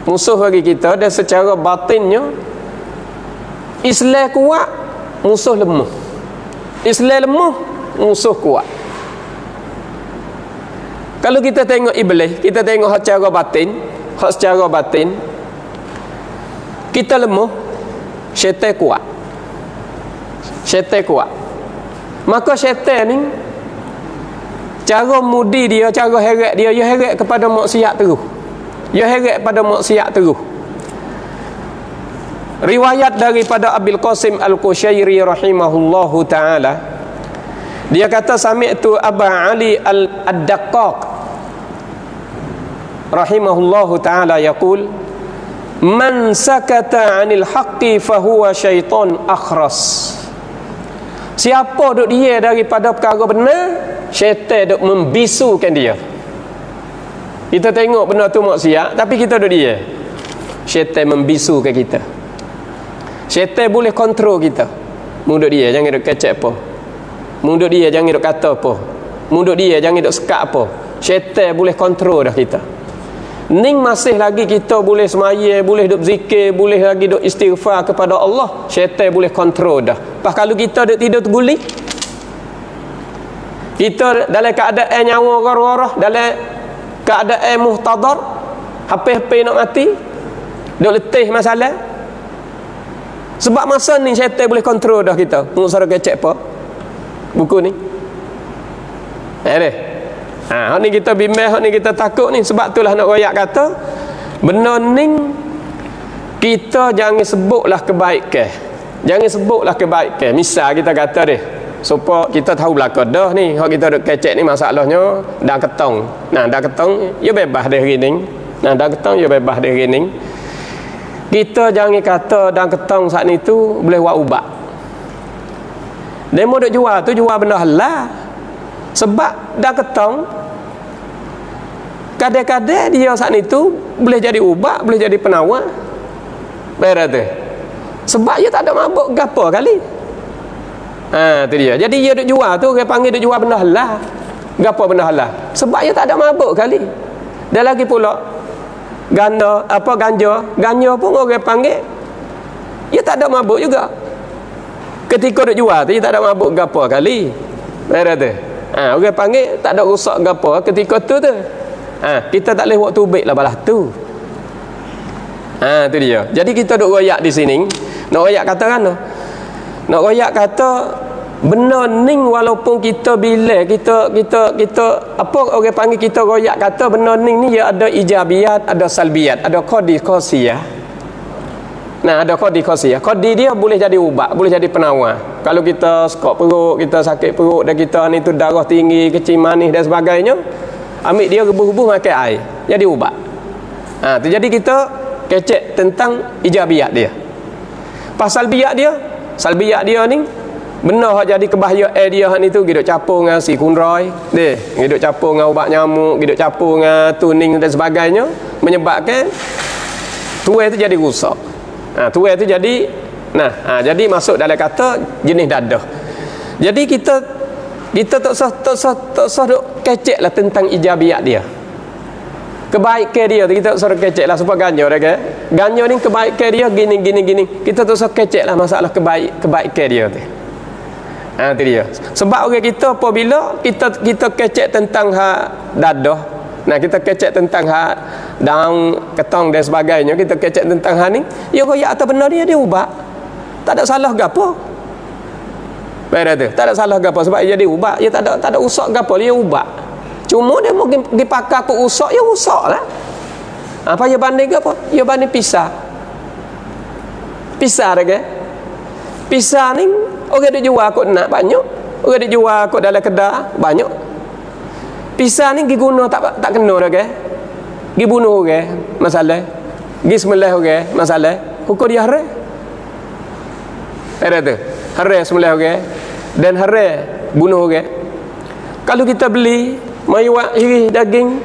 musuh bagi kita, dan secara batinnya Islam kuat, musuh lemah. Islam lemah, musuh kuat. Kalau kita tengok iblis, kita tengok secara batin, kita lemah, syaitan kuat. Syaitan kuat. Maka syaitan ni cara mudi dia, cara heret dia, dia heret kepada maksiat terus. Dia heret pada maksiat terus. Riwayat daripada Abil Qasim Al-Qushairi rahimahullahu ta'ala, dia kata sami'tu Aba Ali Al-Daqqaq rahimahullahu ta'ala yaqul, man sakata 'anil haqqi fahuwa syaitan akhras. Siapa duk dia daripada perkara benar, syaitan duk membisukan dia. Kita tengok benda tu maksiat tapi kita duk dia, syaitan membisukan kita. Syaitan boleh kontrol kita. Munduk dia jangan duk kecek apa, munduk dia jangan duk kata apa, munduk dia jangan duk sekat apa. Syaitan boleh kontrol dah kita. Ning masih lagi kita boleh semaya, boleh duk zikir, boleh lagi duk istighfar kepada Allah, syaitan boleh kontrol dah. Pas kalau kita duk tidur terguling, kita dalam keadaan nyawa garah-garah, dalam keadaan muhtadar, hampir-hampir nak mati, duk letih masalah. Sebab masa ni syaitan boleh kontrol dah kita. Tengok suara kecek apa buku ni. Hak ni kita bimbang, hak ni kita takut ni. Sebab itulah nak royak kata benda ni kita jangan sebutlah kebaikan. Jangan sebutlah kebaikan. Misal kita kata deh, supaya kita tahu belaka dah ni, hak kita duk kecek ni masalahnya dah ketong. Nah, dah ketong, ya bebas dah rining. Nah, dah ketong ya bebas dah rining. Kita jangan kata dah ketong saat ni tu boleh buat ubat. Demo duk jual tu jual benda halal. Sebab dah ketong kadang-kadang dia saat ni tu boleh jadi ubat, boleh jadi penawar. Berat tu. Sebab dia tak ada mabuk gapo kali. Tu dia. Jadi dia duk jual tu, orang panggil duk jual benda halal. Gapo benda halal? Sebab dia tak ada mabuk kali. Dan lagi pula ganja pun orang panggil dia tak ada mabuk juga. Ketika duk jual tu dia tak ada mabuk gapo kali. Berat tu. Orang panggil tak ada rosak gapo ketika tu. Kita tak boleh buat tubik lah balas tu. Tu dia. Jadi kita duk royak di sini, nak royak kata kan? Nak royak kata benda ni walaupun kita bila kita apa orang panggil kita royak kata benda ni dia ada ijabiat, ada salbiat, ada qadi khasiyah. Nah, ada qadi khasiyah. Qadi dia boleh jadi ubat, boleh jadi penawar. Kalau kita sekok perut, kita sakit perut dan kita ni tu darah tinggi, kecil manis dan sebagainya, ambil dia rebuh-rebuh makan air, jadi ubat. Tu jadi kita kecek tentang ijabiat dia. Pasal biat dia, salbiat dia ni benda hak jadi kebahayaan dia hak ni tu giduk capur dengan si kunrai, giduk capur dengan ubat nyamuk, giduk capur dengan tuning dan sebagainya, menyebabkan tuai tu jadi rusak. Tuai tu jadi jadi masuk dalam kata jenis dadah. Jadi kita tak usah duk keceklah tentang ijabiat dia. Kebaikan dia tu kita tak usah keceklah sebab ganja dah ke. Ganja ni kebaikan dia gini. Kita tak usah keceklah masalah kebaikan dia tu. Tu dia. Sebab orang kita apabila kita kecek tentang hak dadah, kita kecek tentang hak daun ketong dan sebagainya, kita kecek tentang hak ni, ya royak atas benda dia ubat. Tak ada salah gapo. Baik tu. Tak ada salah gapo sebab dia jadi ubat, dia tak ada usak gapo, dia ubat. Cuma dia mau pergi pakar ke usak, ya usak lah. Apa dia banding ke apa? Dia banding pisah. Pisah dah ke? Pisah ni orang dia jual kot nak banyak. Orang dia jual kot dalam kedai banyak. Pisah ni pergi guna tak kena dah ke? Pergi bunuh orang, masalah. Pergi sembelih orang, masalah. Hukum dia haram. Ada tu. Haram sembelih orang dan haram bunuh orang. Kalau kita beli mai wak hiri daging,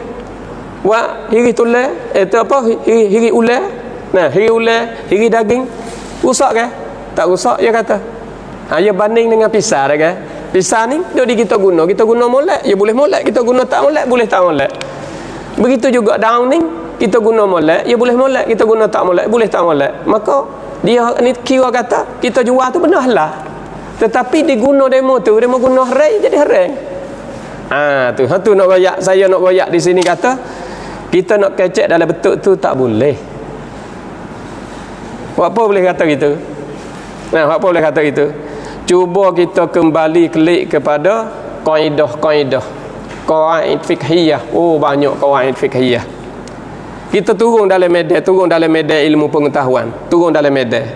wak hiri tulang, hiri ular. Nah, hiri ular, hiri daging rusak ke? Tak rusak dia kata. Dia banding dengan pisah dah ke? Pisah ni dia kita guna molek, dia boleh molek, kita guna tak molek, boleh tak molek. Begitu juga daun ni kita guna molek, dia boleh molek, kita guna tak molek, boleh tak molek. Maka dia ni kira kata kita jual tu benar lah. Tetapi diguna demo guna harai jadi harai. Tu nak royak, saya nak royak di sini kata kita nak kecek dalam betul tu tak boleh. Apa boleh kata gitu? Apa boleh kata gitu? Cuba kita kembali klik kepada kaedah-kaedah qawaid fiqhiyah. Banyak qawaid fiqhiyah. Kita turun dalam medan ilmu pengetahuan, turun dalam medan.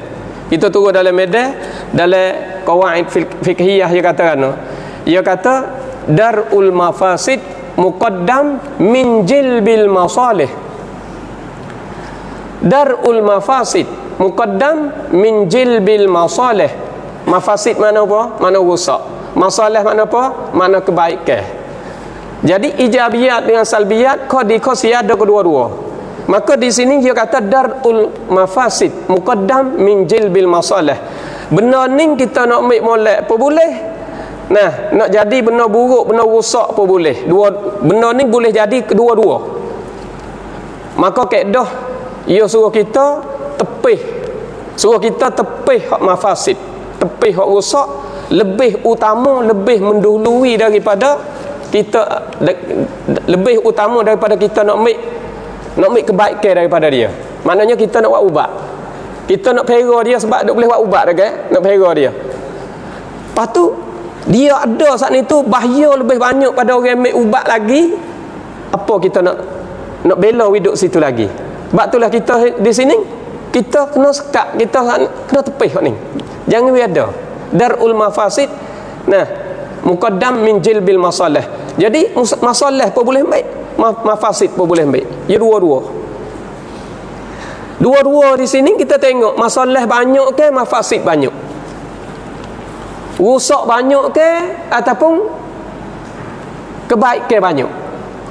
Kita turun dalam medan dalam qawaid fiqhiyah dia kata kan. Dia kata darul mafasid muqaddam min jilbil masalih. Darul mafasid muqaddam min jilbil masalih. Mafasid mana apa? Mana rusak. Masalah mana apa? Mana kebaikan. Jadi ijabiyat dengan salbiyat qadi khasiyah ada kedua-dua. Maka di sini dia kata darul mafasid muqaddam min jilbil masalah. Benda ni kita nak ambil molek apa boleh? Nak jadi benda buruk, benda rusak apa boleh? Benda ni boleh jadi kedua-dua. Maka kaedah ia suruh kita tepih. Suruh kita tepih hak mafasid, tepih hak rusak, lebih utama, lebih mendahului daripada kita lebih utama daripada kita nak ambil kebaikan daripada dia. Maknanya kita nak buat ubat. Kita nak pera dia sebab dia boleh buat ubat dah kan? Nak pera dia. Lepas tu dia ada saat itu bahaya lebih banyak pada orang ambil ubat lagi. Apa kita nak bela hidup situ lagi? Sebab itulah kita di sini kita kena sekat, kita kena tepih ni. Jangan ada darul mafasid. Nah, muqaddam min jilbil masalah. Jadi masalah pun boleh baik, mafasid pun boleh baik. Ya dua-dua di sini kita tengok masalah banyak ke mafasid banyak, rusak banyak ke ataupun kebaikan banyak.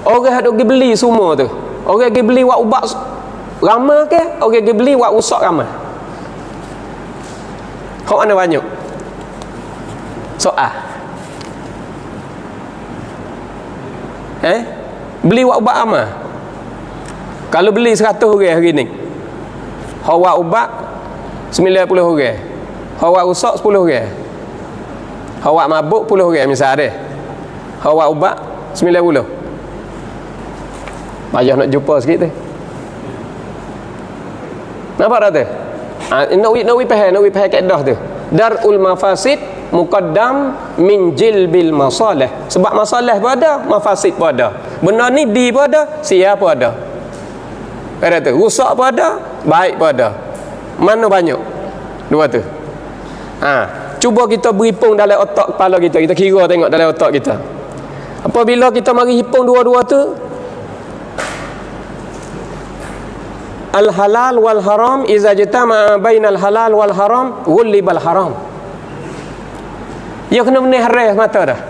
Orang ada pergi beli semua tu, orang pergi beli wak ubat ramai ke orang pergi beli wak rusak ramai? Hak mana banyak? Soal beli wak ubat ramai. Kalau beli 100 orang hari ni, hak wak ubat 90 orang, hak wak rusak 10 orang, hak wak mabuk 10 orang misal ada, hak wak ubat 90. Payah nak jumpa sikit tu. Nampak tak tu? Nak we faham kaedah tu. Darul mafasid muqaddam min jilbil masalah. Sebab masalah pun ada, mafasid pun ada. Benda ni di pun ada, sia pun ada. Ada tu, rusak pun ada, baik pun ada. Mana banyak? Dua tu. Cuba kita berhimpun dalam otak kepala kita. Kita kira tengok dalam otak kita. Apabila kita mari himpun dua-dua tu, al-halal wal haram iza jatama bainal halal wal haram ghullibal haram. Ya kena benih haram mata dah.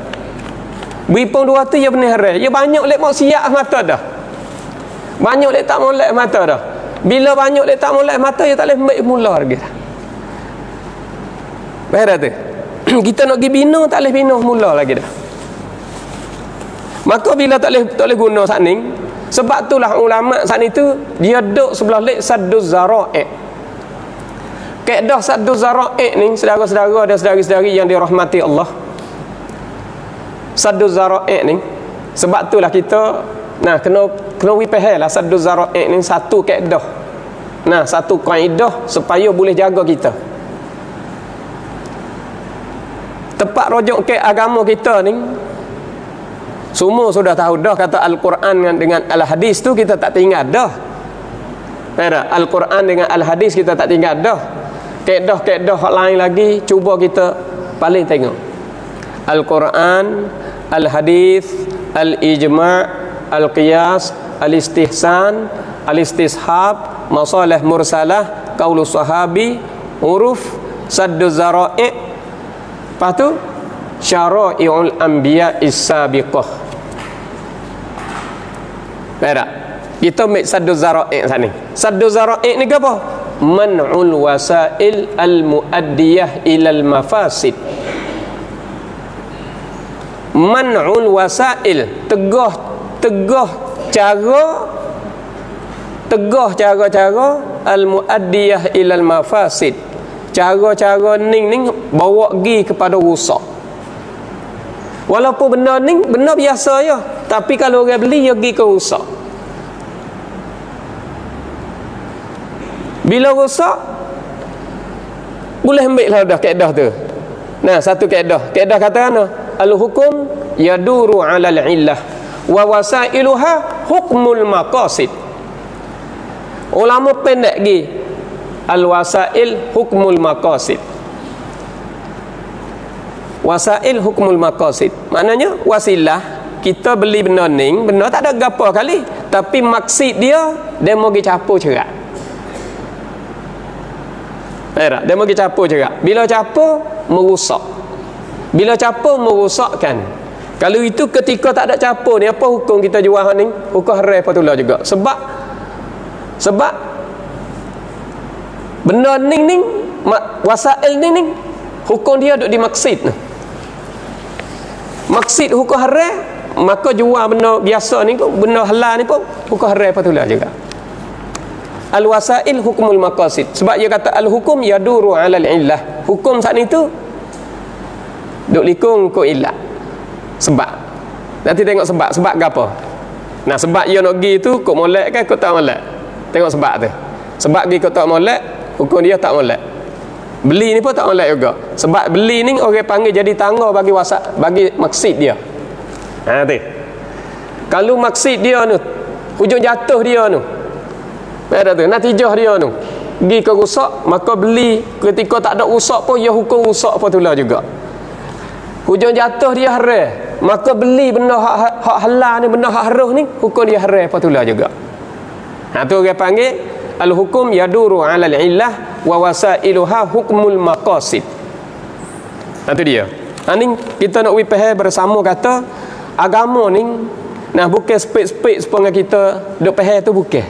Berhimpun dua tu ya benih haram. Ya banyak lek maksiat mata dah. Banyak lek tak molek mata dah. Bila banyak lek tak molek mata ya tak boleh mula lagi dah. Baik tu. Kita nak pergi bina tak boleh bina mula lagi dah. Maka bila tak boleh guna saat ni, sebab itulah ulama saat itu dia duduk sebelah lek sadduz zara'i. Kaedah sadduz zara'i ni saudara-saudara dan saudari-saudari yang dirahmati Allah. Sadduz zara'i ni sebab itulah kita kena faham lah sadduz zara'i ni satu kaedah. Satu kaedah supaya boleh jaga kita. Tepat rujuk ke agama kita ni semua sudah tahu dah, kata Al-Quran dengan Al-Hadis tu kita tak tinggal dah. Al-Quran dengan Al-Hadis kita tak tinggal dah. Kaedah-kaedah lain lagi cuba kita paling tengok. Al-Quran, Al-Hadis, Al-Ijma', Al-Qiyas, Al-Istihsan, Al-Istishab, Masalah Mursalah, Qaulus Sahabi, Uruf, Sadduz Zara'i. Lepas tu Syara'i'ul Anbiya'is Sabiqah. Baik. Kita ambil sadduz zara'i sat ni. Sadduz zara'i ni apa? Man'ul wasail al-muaddiyah ilal mafasid. Man'ul wasail, tegah cara al-muaddiyah ilal mafasid. Cara-cara ning bawa pergi kepada rusak. Walaupun benda ni benda biasa je, tapi kalau orang beli dia pergi ke rusak. Bila rusak boleh ambil lah dah kaedah tu. Satu kaedah kata mana? Al-hukum yaduru 'alal illah wa wasailuha hukmul maqasid. Ulama pendek lagi al-wasail hukmul maqasid. Wasail hukmul maqasid, maknanya wasilah kita beli benda ni, benda tak ada gapo kali, tapi maksud dia mau pergi capur cerak. Dia mau pergi capur cerak. Bila capur merusak. Bila capur merusakkan. Kalau itu ketika tak ada capur ni, apa hukum kita jual ni? Hukum haram patutlah juga. Sebab benda ni wasail ni hukum dia duk dimaksud. Maksud hukum haram, maka jual benda biasa ni pun, benda halal ni pun hukum haram patutlah juga. Al-wasail hukmul maqasid. Sebab dia kata al-hukum yaduru 'alal illah. Hukum saat ni tu duk likung ko illah. Sebab nanti tengok sebab gapo. Sebab dia nak pergi tu kok molek ke kok tak molek. Tengok sebab tu. Sebab pergi kok tak molek, hukum dia tak molek. Beli ni pun tak molek juga. Sebab beli ni orang panggil jadi tangga bagi bagi maksud dia. Tu. Kalau maksud dia tu, hujung jatuh dia tu. Ada tu, natijah dia tu. Pergi ke rusak, maka beli ketika tak ada rusak pun dia hukum rusak pula juga. Hujung jatuh dia haram, maka beli benda hak halal ni, benda hak haram ni, hukum dia haram pula juga. Tu orang panggil al-hukum yaduru 'ala al-illah wa wasailuha hukmul maqasid. Itu dia. Ni kita nak faham bersama kata agama ni bukan spek-spek supaya kita duk faham tu bukan.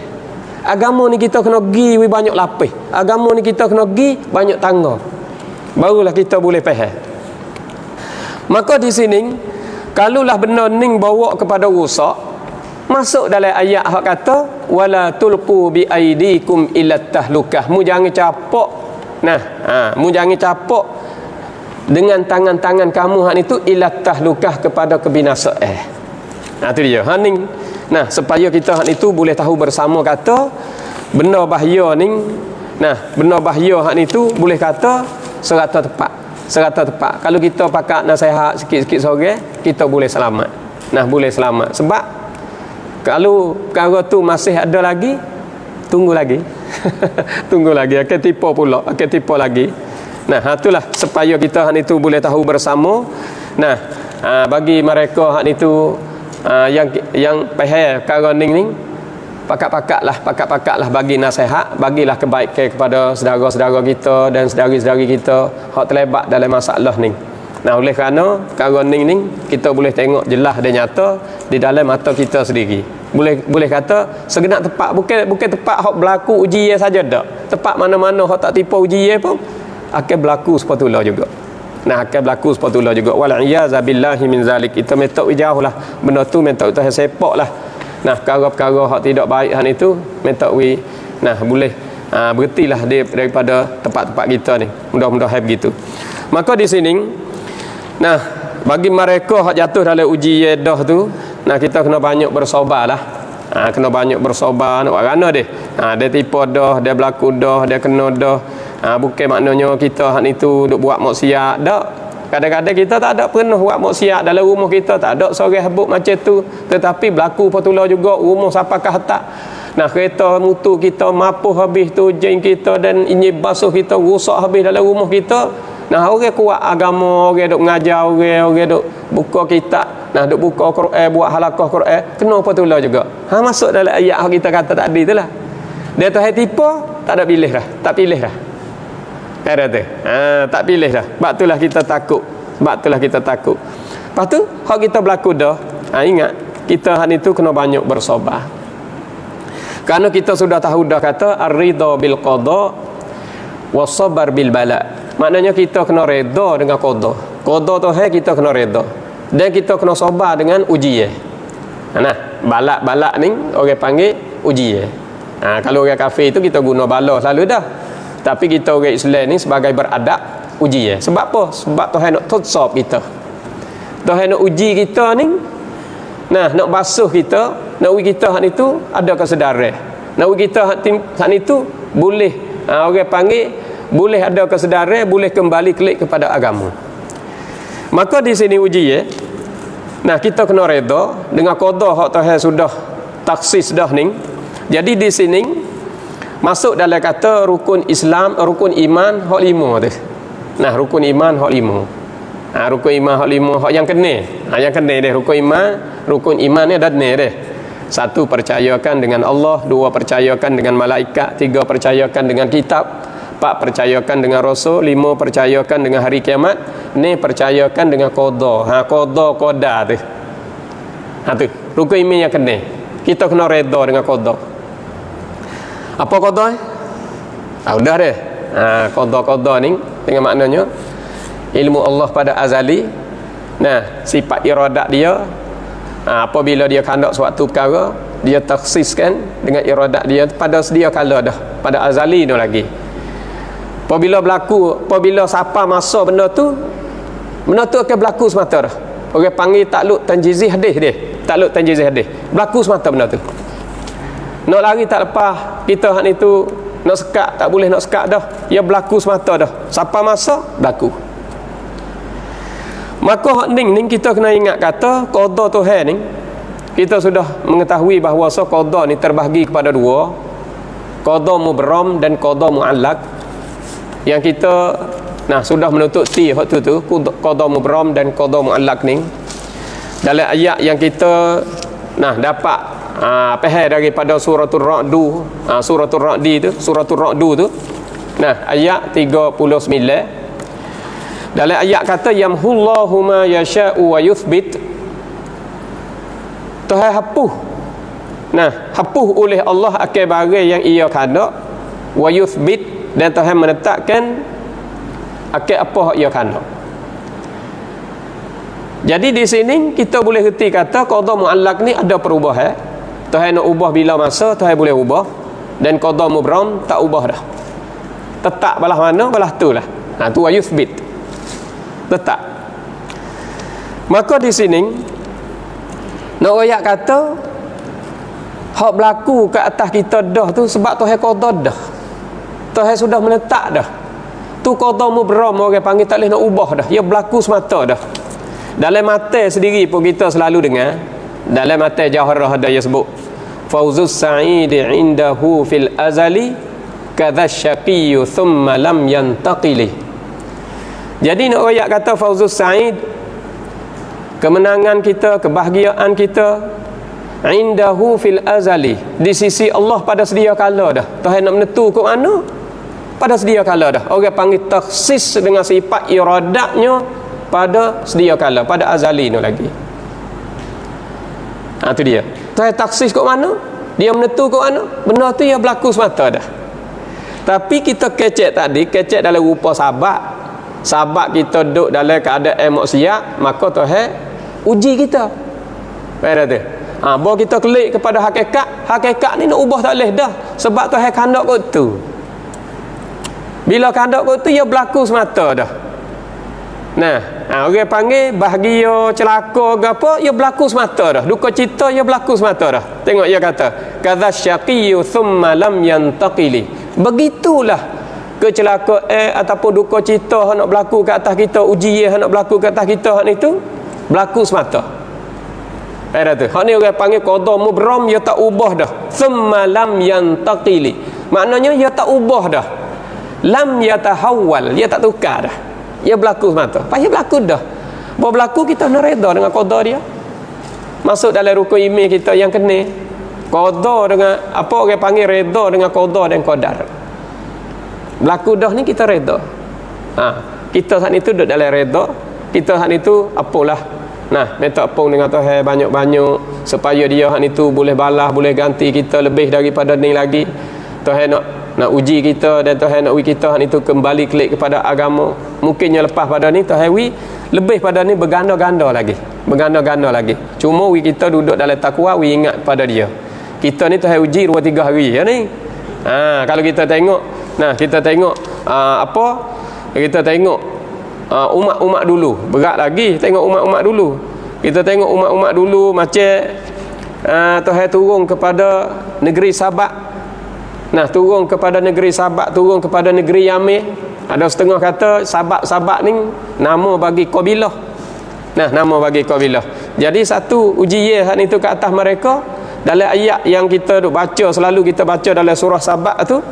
Agama ni kita kena pergi banyak lapis. Agama ni kita kena pergi banyak tangga. Barulah kita boleh faham. Maka di sini kalaulah benda ni bawa kepada rusak, masuk dalam ayat hak kata wala tulqu bi aidikum ila tahlukah. Mu jangan capok. Mu jangan capok dengan tangan-tangan kamu hak itu ila tahlukah kepada kebinasaan. Tu dia. Supaya kita hak itu boleh tahu bersama kata benda bahaya ni, benda bahaya hak itu boleh kata serata tepat. Kalau kita pakat nasihat sikit-sikit sore, kita boleh selamat. Boleh selamat. Sebab kalau perkara tu masih ada lagi, tunggu lagi. Tunggu lagi, akan tipu pula, akan tipu lagi. Itulah supaya kita hak itu boleh tahu bersama. Bagi mereka hak itu yang faham perkara ni, pakak-pakaklah bagi nasihat, bagilah kebaikan kepada saudara-saudara kita dan saudari-saudari kita hak terlibat dalam masalah ni. Oleh kerana perkara ni kita boleh tengok jelas dan nyata di dalam mata kita sendiri. Boleh kata segenap tepat, bukan tepat hak berlaku ujian saja dak. Tepat mana-mana hak tak tipu ujian pun akan berlaku sepatutnya juga. Akan berlaku sepatutnya juga. Wal iyaza billahi min zalik. Kita metok jauhlah benda tu, metok tu sepaklah. Perkara-perkara hak tidak baik hak itu metok boleh berhentilah daripada tempat-tempat kita ni. Mudah-mudahan begitu. Maka di sini bagi mereka hak jatuh dalam ujian dah tu, kita kena banyak bersabarlah. Kena banyak bersabar nak kerana dia. Dia tipu dah, dia berlaku dah, dia kena dah. Bukan maknanya kita hak itu duk buat maksiat dak. Kadang-kadang kita tak ada pernah buat maksiat dalam rumah kita, tak ada seorang habuk macam tu, tetapi berlaku patula juga rumah sapakah tak. Kereta mutu kita mapuh habis tu, jeng kita dan ini basuh kita rusak habis dalam rumah kita. Orang kuat agama, orang duk mengajar, orang duk buka kitab, duk buka Quran, buat halaqah Quran, kena patula juga. Masuk dalam ayat kita kata tadi itulah. Dia tu tipu, tak ada pilih dah, tak pilih dah. Tak pilih dah. Sebab itulah kita takut. Lepas tu hak kita berlaku dah, ingat kita hak itu kena banyak bersabar. Kerana kita sudah tahu dah kata ar-ridha bil qada was sabar bil bala. Maknanya kita kena reda dengan qada. Qada tu kita kena reda. Dan kita kena sabar dengan ujian. Balak ni orang panggil ujian. Kalau orang kafir itu kita guna bala selalu dah. Tapi kita orang Islam ni sebagai beradab ujian. Sebab apa? Sebab Tuhan nak tutsab kita. Tuhan nak uji kita ni. Nak basuh kita, nak uji kita hak itu ada kesedaran. Nak uji kita hak itu boleh orang panggil boleh ada kesedaran, boleh kembali klik kepada agama. Maka di sini ujian. Kita kena reda dengan qada hak Tuhan sudah taksis dah ni. Jadi di sini masuk dalam kata rukun Islam, rukun iman hak 5 tu. Rukun iman hak 5. Rukun iman hak 5 hak yang kena. Yang kena dia rukun iman ni ada ni dia. 1 percayakan dengan Allah, 2 percayakan dengan malaikat, 3 percayakan dengan kitab, 4 percayakan dengan rasul, 5 percayakan dengan hari kiamat, ni percayakan dengan qada. Qada tu. Tu rukun iman yang kena. Kita kena reda dengan qada. Apa qada? Udah deh. Qada ni dengan maknanya ilmu Allah pada azali. Sifat iradat dia, apabila dia kandak suatu perkara, dia taksiskan dengan iradat dia pada sedia kala dah, pada azali tu lagi. Apabila siapa masa benda tu akan berlaku semata dah. Orang panggil takluk tanjizih hadis dia. Takluk tanjizih hadis. Berlaku semata benda tu. Nak lari tak lepas kita hak itu nak sekat tak boleh nak sekat dah, ia berlaku semata dah, sampai masa berlaku. Maka hak ning kita kena ingat kata qada Tuhan ni, kita sudah mengetahui bahawa qada ni terbahagi kepada dua, qada mubram dan qada muallaq. Yang kita sudah menutup ti hak tu qada mubram dan qada muallaq ni dalam ayat yang kita dapat faham daripada suratul Ra'du, suratul Ra'di tu, suratul Ra'du tu, ayat 39. Dalam ayat kata yamhullahu ma yasha'u wa yuthbit, Tuhan hapus, hapus oleh Allah akan barang yang ia kehendak, wa yuthbit, dan Tuhan menetapkan akan apa ia kehendak. Jadi di sini kita boleh reti kata qada muallaq ni ada perubahan. Tuhan nak ubah bila masa, Tuhan boleh ubah. Dan qada mubram tak ubah dah, tetap belah mana belah tu lah. Tu wa yuthbit, tetap. Maka di sini nak ayat kata hak berlaku ke atas kita dah tu sebab Tuhan qada dah, Tuhan sudah menetap dah. Tu qada mubram orang panggil tak boleh nak ubah dah, ia berlaku semata dah. Dalam mata sendiri pun kita selalu dengar, dalam mata Jawharah ada yang sebut fauzus sa'idi indahu fil azali kadzasyaqiyyu thumma lam yantaqili. Jadi nak ayat kata fauzus sa'id, kemenangan kita, kebahagiaan kita, indahu fil azali, di sisi Allah pada sedia kala dah. Tuhan nak menentu ke mana pada sedia kala dah. Orang panggil takhsis dengan sifat iradatnya pada sedia kala, pada azali ni lagi. Tu dia. Tuhan taksis kat mana? Dia menentu kat mana? Benda tu yang berlaku semata dah. Tapi kita kecek tadi, kecek dalam rupa sahabat. Sahabat kita duduk dalam keadaan maksiat, maka Tuhan uji kita. Pada tu. Bahawa kita klik kepada hakikat, hakikat ni nak ubah tak boleh dah. Sebab Tuhan kehendak kot tu. Bila kehendak kot tu, ia berlaku semata dah. Orang panggil bahagia, celaka ke apa, ia berlaku semata dah. Duka cita ia berlaku semata dah. Tengok ia kata kadzasyaqiyyu thumma lam yantaqili. Begitulah kecelakaan ataupun duka cita yang nak berlaku ke atas kita, ujian yang nak berlaku ke atas kita, hak itu berlaku semata. Ada tu. Hak ni orang panggil qada mubram, ia tak ubah dah. Thumma lam yantaqili. Maknanya ia tak ubah dah. Lam yatahawwal, ia tak tukar dah. Ia berlaku semata. Payah berlaku dah. Bahawa berlaku kita nak reda dengan qada dia. Masuk dalam rukun iman kita yang kena. Qada dengan apa orang panggil reda dengan qada dan qadar. Berlaku dah ni kita reda. Kita saat itu duduk dalam reda. Kita saat itu apalah. Minta apung dengan Tuhan banyak-banyak supaya dia saat itu boleh balas, boleh ganti kita lebih daripada ni lagi. Tuhan nak uji kita dan Tuhan nak uji kita itu kembali klik kepada agama. Mungkinnya lepas pada ni Tuhan lebih pada ni berganda-ganda lagi, berganda-ganda lagi. Cuma kita duduk dalam takwa, ingat pada dia. Kita ni Tuhan uji 2-3 hari ya ni. Kalau kita tengok, kita tengok kita tengok umat-umat dulu, berat lagi tengok umat-umat dulu. Kita tengok umat-umat dulu macam Tuhan turun kepada negeri Sabak. Turun kepada negeri Sabak, turun kepada negeri Yamin. Ada setengah kata Sabak ni nama bagi kabilah. Nama bagi kabilah. Jadi satu ujian itu ke atas mereka dalam ayat yang kita baca, selalu kita baca dalam surah Sabak tu.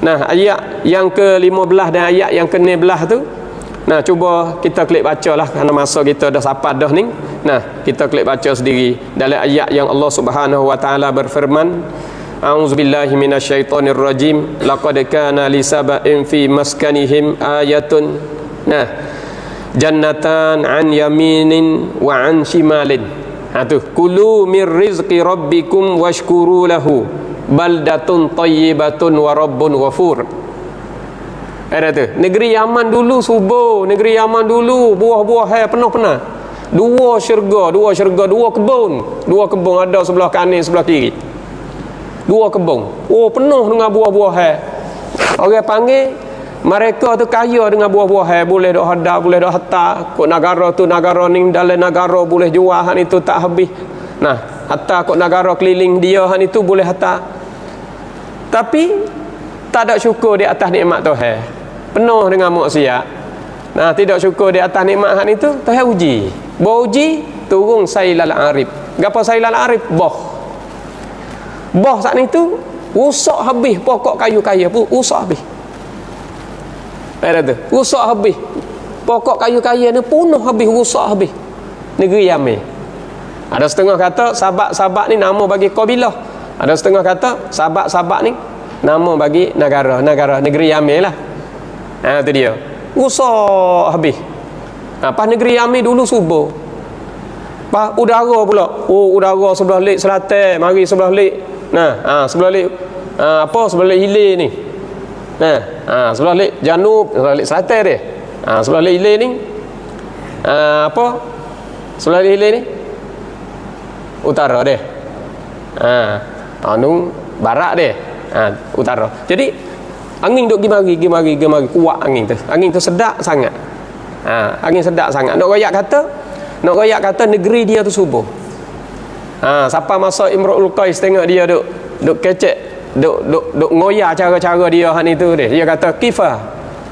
Ayat yang ke-15 dan ayat yang ke-16 tu. Cuba kita klik bacalah kerana masa kita dah sapat dah ni. Kita klik baca sendiri dalam ayat yang Allah Subhanahu wa taala berfirman, A'udzubillahi minasyaitonir rajim. Laqad kana li saba'in fi maskanihim ayatun. Jannatan an yaminin wa an shimalin. Kulu min rizqi rabbikum washkuru lahu baldatun tayyibatun wa rabbun ghafur. Ada tu. Negeri Yaman dulu subur, negeri Yaman dulu buah-buah penuh-penuh. Dua syurga, dua kebun ada sebelah kanan sebelah kiri. Dua kebun. Penuh dengan buah-buah. Orang panggil mereka tu kaya dengan buah-buah. Boleh dok hadap, boleh dok hatta. Kok negara tu negara ni dalam negara boleh jual hak itu tak habis. Hatta kok negara keliling dia hak itu boleh hatta. Tapi tak ada syukur di atas nikmat Tuhan, penuh dengan maksiat. Nah, tidak syukur di atas nikmat hak itu, Tuhan uji. Bo uji turun sailal arif. Gapo sailal arif? Boh saat itu rusak habis pokok kayu-kayu pun rusak habis. Ada tu, rusak habis. Pokok kayu-kayu ni punah habis, rusak habis. Negeri Yaman. Ada setengah kata sahabat-sahabat ni nama bagi kabilah. Ada setengah kata sahabat-sahabat ni nama bagi negara negeri Yaman lah. Tu dia. Rusak habis. Pas negeri Yaman dulu subur. Pas udara pula. Udara sebelah lek selatan, mari sebelah lek. Sebelah lek sebelah lek hilir ni. Sebelah lek janub, sebelah lek selatan dia. Sebelah lek hilir ni. Sebelah lek hilir ni utara dia. Anu barat dia. Utara. Jadi angin duk gimari kuat angin tu. Angin tu sedap sangat. Angin sedap sangat. Nak royak kata negeri dia tu subur. Siapa masa Imrul Qais tengok dia duk kecek, duk ngoyak cara-cara dia hak ni tu dia. Dia kata kifa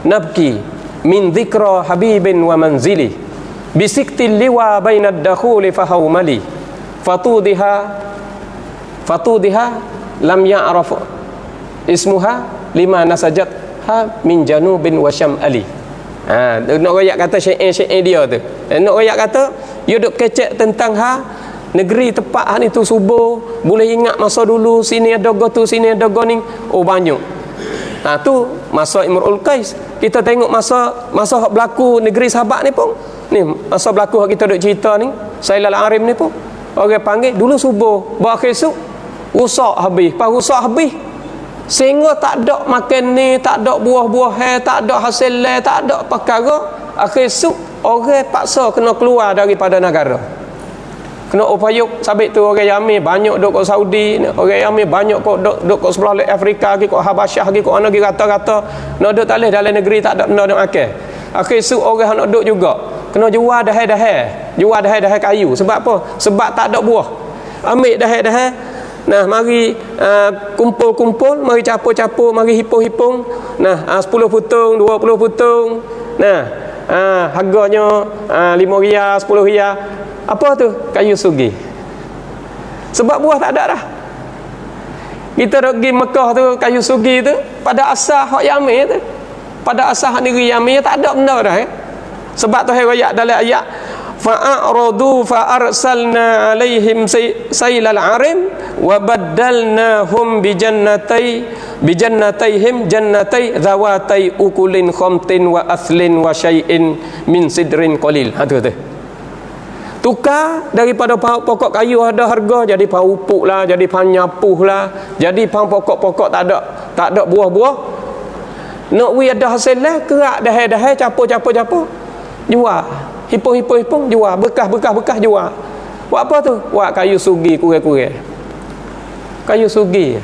nabki min dzikra habibin wa manzili bisiktil liwa bainad dakhuli fahaumali fatudiha lam ya'raf ismuha lima nasajat min janubin wa syamali. Nak royak kata syair-syair dia tu. Nak royak kata you duk kecek tentang negeri tepat ni tu subur, boleh ingat masa dulu sini ada go tu, sini ada go ni. Banyak. Tu masa Imrul Qais. Kita tengok masa hak berlaku negeri sahabat ni pun. Ni masa berlaku hak kita duk cerita ni, Sailal Arim ni pun. Orang panggil dulu subur, berakhir esok rusak habis. Pas rusak habis sehingga tak ada makan ni, tak ada buah-buah, tak ada hasil, tak ada perkara. Akhir esok orang paksa kena keluar daripada negara, kena upayuk. Sabit tu orang Yaman banyak duk kat Saudi, orang Yaman banyak duk kat sebelah Afrika, kat Habasyah, kat mana pergi rata-rata nak duk tak leh dalam negeri, tak ada benda nak makan. Akhir esok orang nak duk juga kena jual dahai kayu. Sebab apa? Sebab tak ada buah. Ambil dahai. Nah, mari kumpul-kumpul, mari capur-capur, mari hipung-hipung. Nah, 10 putung, 20 putung. Nah, harganya 5 riyal, 10 riyal. Apa tu? Kayu sugi. Sebab buah tak ada dah. Kita pergi Mekah tu, kayu sugi tu pada asal hak Yaman tu, pada asal hak negeri Yaman tak ada benda dah. Sebab tu ayat dalam ayat fa'aradu fa'arsalna alaihim sailal arim wa baddalnahum bijannatayhim jannatai zawatai ukulin khamtin wa athlin wa syai'in min sidrin qalil. Tu tukar daripada pokok kayu ada harga jadi pang upuk lah, jadi pang nyapuh lah, jadi pang pokok-pokok tak ada buah-buah. Nak we ada hasil lah, kerak dahai-dahai, capur jual, hipung jual, bekas jual. Buat apa tu? Buat kayu sugi kurang-kurang. Kayu sugi.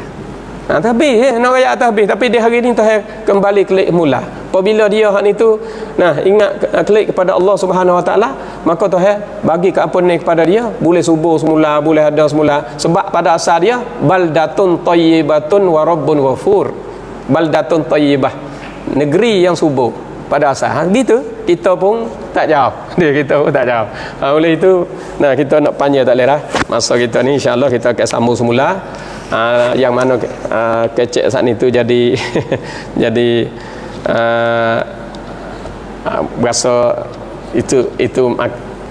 Tapi nak raya atas habis. Tapi di hari ni Tuhan kembali klik mula. Apabila dia hak ni tu ingat klik kepada Allah Subhanahu Wa Taala, maka Tuhan bagi keampunan kepada dia, boleh subur semula, boleh ada semula. Sebab pada asal dia baldatun thayyibatun wa rabbun ghafur. Baldatun thayyibah, negeri yang subur pada asal. Gitu kita pun tak jawab. Kita pun tak jawab. Oleh itu kita nak panjang tak leh dah. Masa kita ni insya-Allah kita akan sambung semula. Yang mana kecek saat itu jadi jadi berasa itu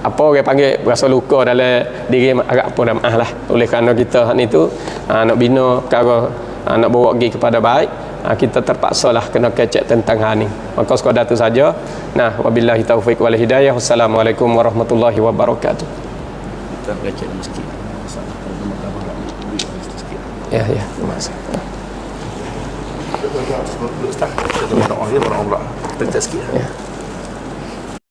apa orang panggil berasa luka dalam diri agak pun maaf lah. Oleh kerana kita hak ni tu nak bina perkara, nak bawa pergi kepada baik, kita terpaksalah kena kecek tentang hal ni. Maka sekadar tu saja. Wabillahi taufiq wal hidayah. Wassalamualaikum warahmatullahi wabarakatuh. Kita kecek sikit. Ya, terima kasih. Ustaz, kita doa dia orang Allah. Kita sikit. Ya.